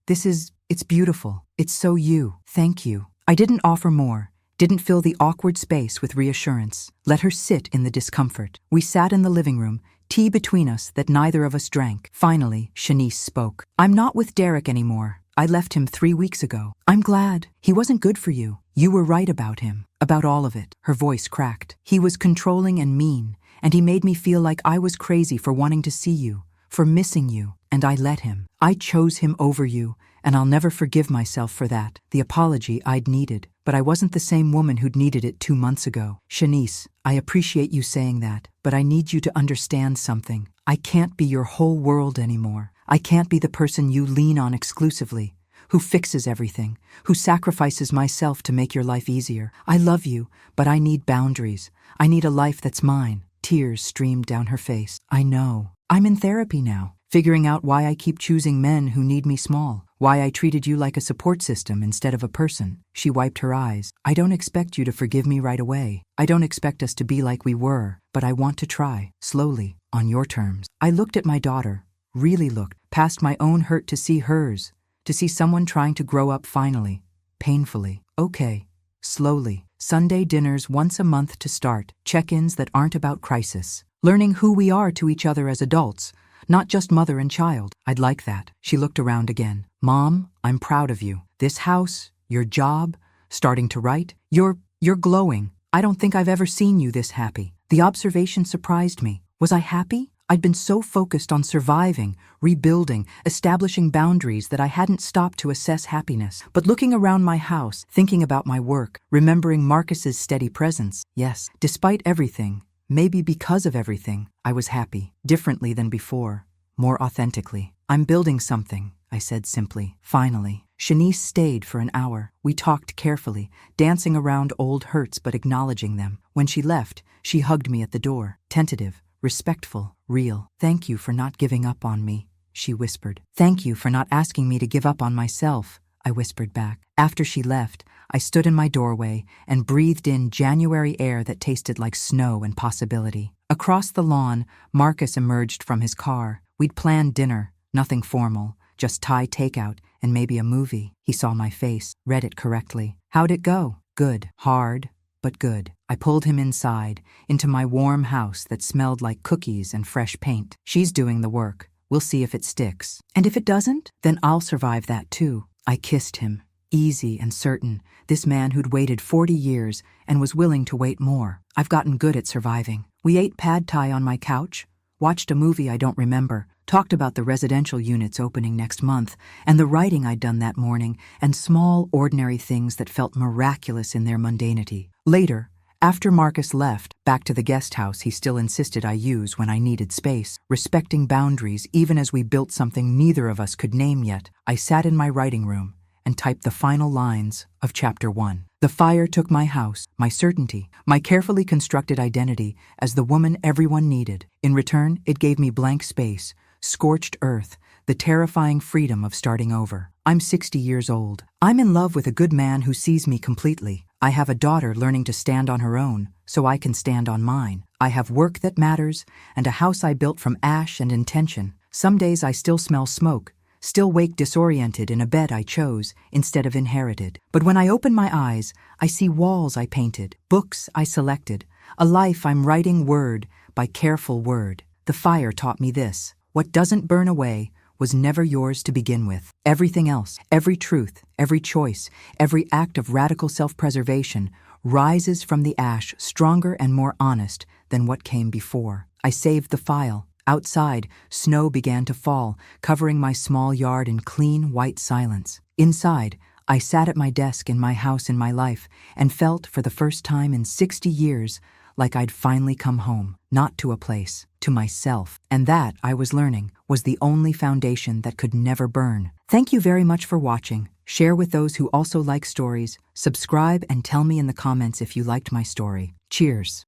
A: It's beautiful. It's so you. Thank you. I didn't offer more, didn't fill the awkward space with reassurance. Let her sit in the discomfort. We sat in the living room, tea between us that neither of us drank. Finally, Shanice spoke. I'm not with Derek anymore. I left him 3 weeks ago. I'm glad. He wasn't good for you. You were right about him. About all of it. Her voice cracked. He was controlling and mean, and he made me feel like I was crazy for wanting to see you, for missing you, and I let him. I chose him over you, and I'll never forgive myself for that. The apology I'd needed, but I wasn't the same woman who'd needed it 2 months ago. Shanice, I appreciate you saying that, but I need you to understand something. I can't be your whole world anymore. I can't be the person you lean on exclusively, who fixes everything, who sacrifices myself to make your life easier. I love you, but I need boundaries. I need a life that's mine. Tears streamed down her face. I know. I'm in therapy now, figuring out why I keep choosing men who need me small, why I treated you like a support system instead of a person. She wiped her eyes. I don't expect you to forgive me right away. I don't expect us to be like we were, but I want to try, slowly, on your terms. I looked at my daughter, really looked, past my own hurt to see hers, to see someone trying to grow up finally, painfully. Okay, slowly. Sunday dinners once a month to start, check-ins that aren't about crisis. Learning who we are to each other as adults, not just mother and child. I'd like that. She looked around again. Mom, I'm proud of you. This house, your job, starting to write. You're glowing. I don't think I've ever seen you this happy. The observation surprised me. Was I happy? I'd been so focused on surviving, rebuilding, establishing boundaries that I hadn't stopped to assess happiness. But looking around my house, thinking about my work, remembering Marcus's steady presence, yes, despite everything, maybe because of everything, I was happy, differently than before, more authentically. I'm building something, I said simply. Finally, Shanice stayed for an hour. We talked carefully, dancing around old hurts but acknowledging them. When she left, she hugged me at the door, tentative, respectful, real. Thank you for not giving up on me, she whispered. Thank you for not asking me to give up on myself, I whispered back. After she left, I stood in my doorway and breathed in January air that tasted like snow and possibility. Across the lawn, Marcus emerged from his car. We'd planned dinner, nothing formal, just Thai takeout and maybe a movie. He saw my face, read it correctly. How'd it go? Good. Hard, but good. I pulled him inside, into my warm house that smelled like cookies and fresh paint. She's doing the work. We'll see if it sticks. And if it doesn't, then I'll survive that too. I kissed him, easy and certain, this man who'd waited 40 years and was willing to wait more. I've gotten good at surviving. We ate pad thai on my couch, watched a movie I don't remember, talked about the residential units opening next month, and the writing I'd done that morning, and small, ordinary things that felt miraculous in their mundanity. Later, after Marcus left, back to the guest house he still insisted I use when I needed space, respecting boundaries even as we built something neither of us could name yet, I sat in my writing room and typed the final lines of Chapter 1. The fire took my house, my certainty, my carefully constructed identity as the woman everyone needed. In return, it gave me blank space, scorched earth, the terrifying freedom of starting over. I'm 60 years old. I'm in love with a good man who sees me completely. I have a daughter learning to stand on her own, so I can stand on mine. I have work that matters, and a house I built from ash and intention. Some days I still smell smoke, still wake disoriented in a bed I chose instead of inherited. But when I open my eyes, I see walls I painted, books I selected, a life I'm writing word by careful word. The fire taught me this: what doesn't burn away was never yours to begin with. Everything else, every truth, every choice, every act of radical self-preservation rises from the ash stronger and more honest than what came before. I saved the file. Outside, snow began to fall, covering my small yard in clean, white silence. Inside, I sat at my desk in my house in my life and felt, for the first time in 60 years, like I'd finally come home, not to a place, to myself. And that, I was learning, was the only foundation that could never burn. Thank you very much for watching. Share with those who also like stories. Subscribe and tell me in the comments if you liked my story. Cheers.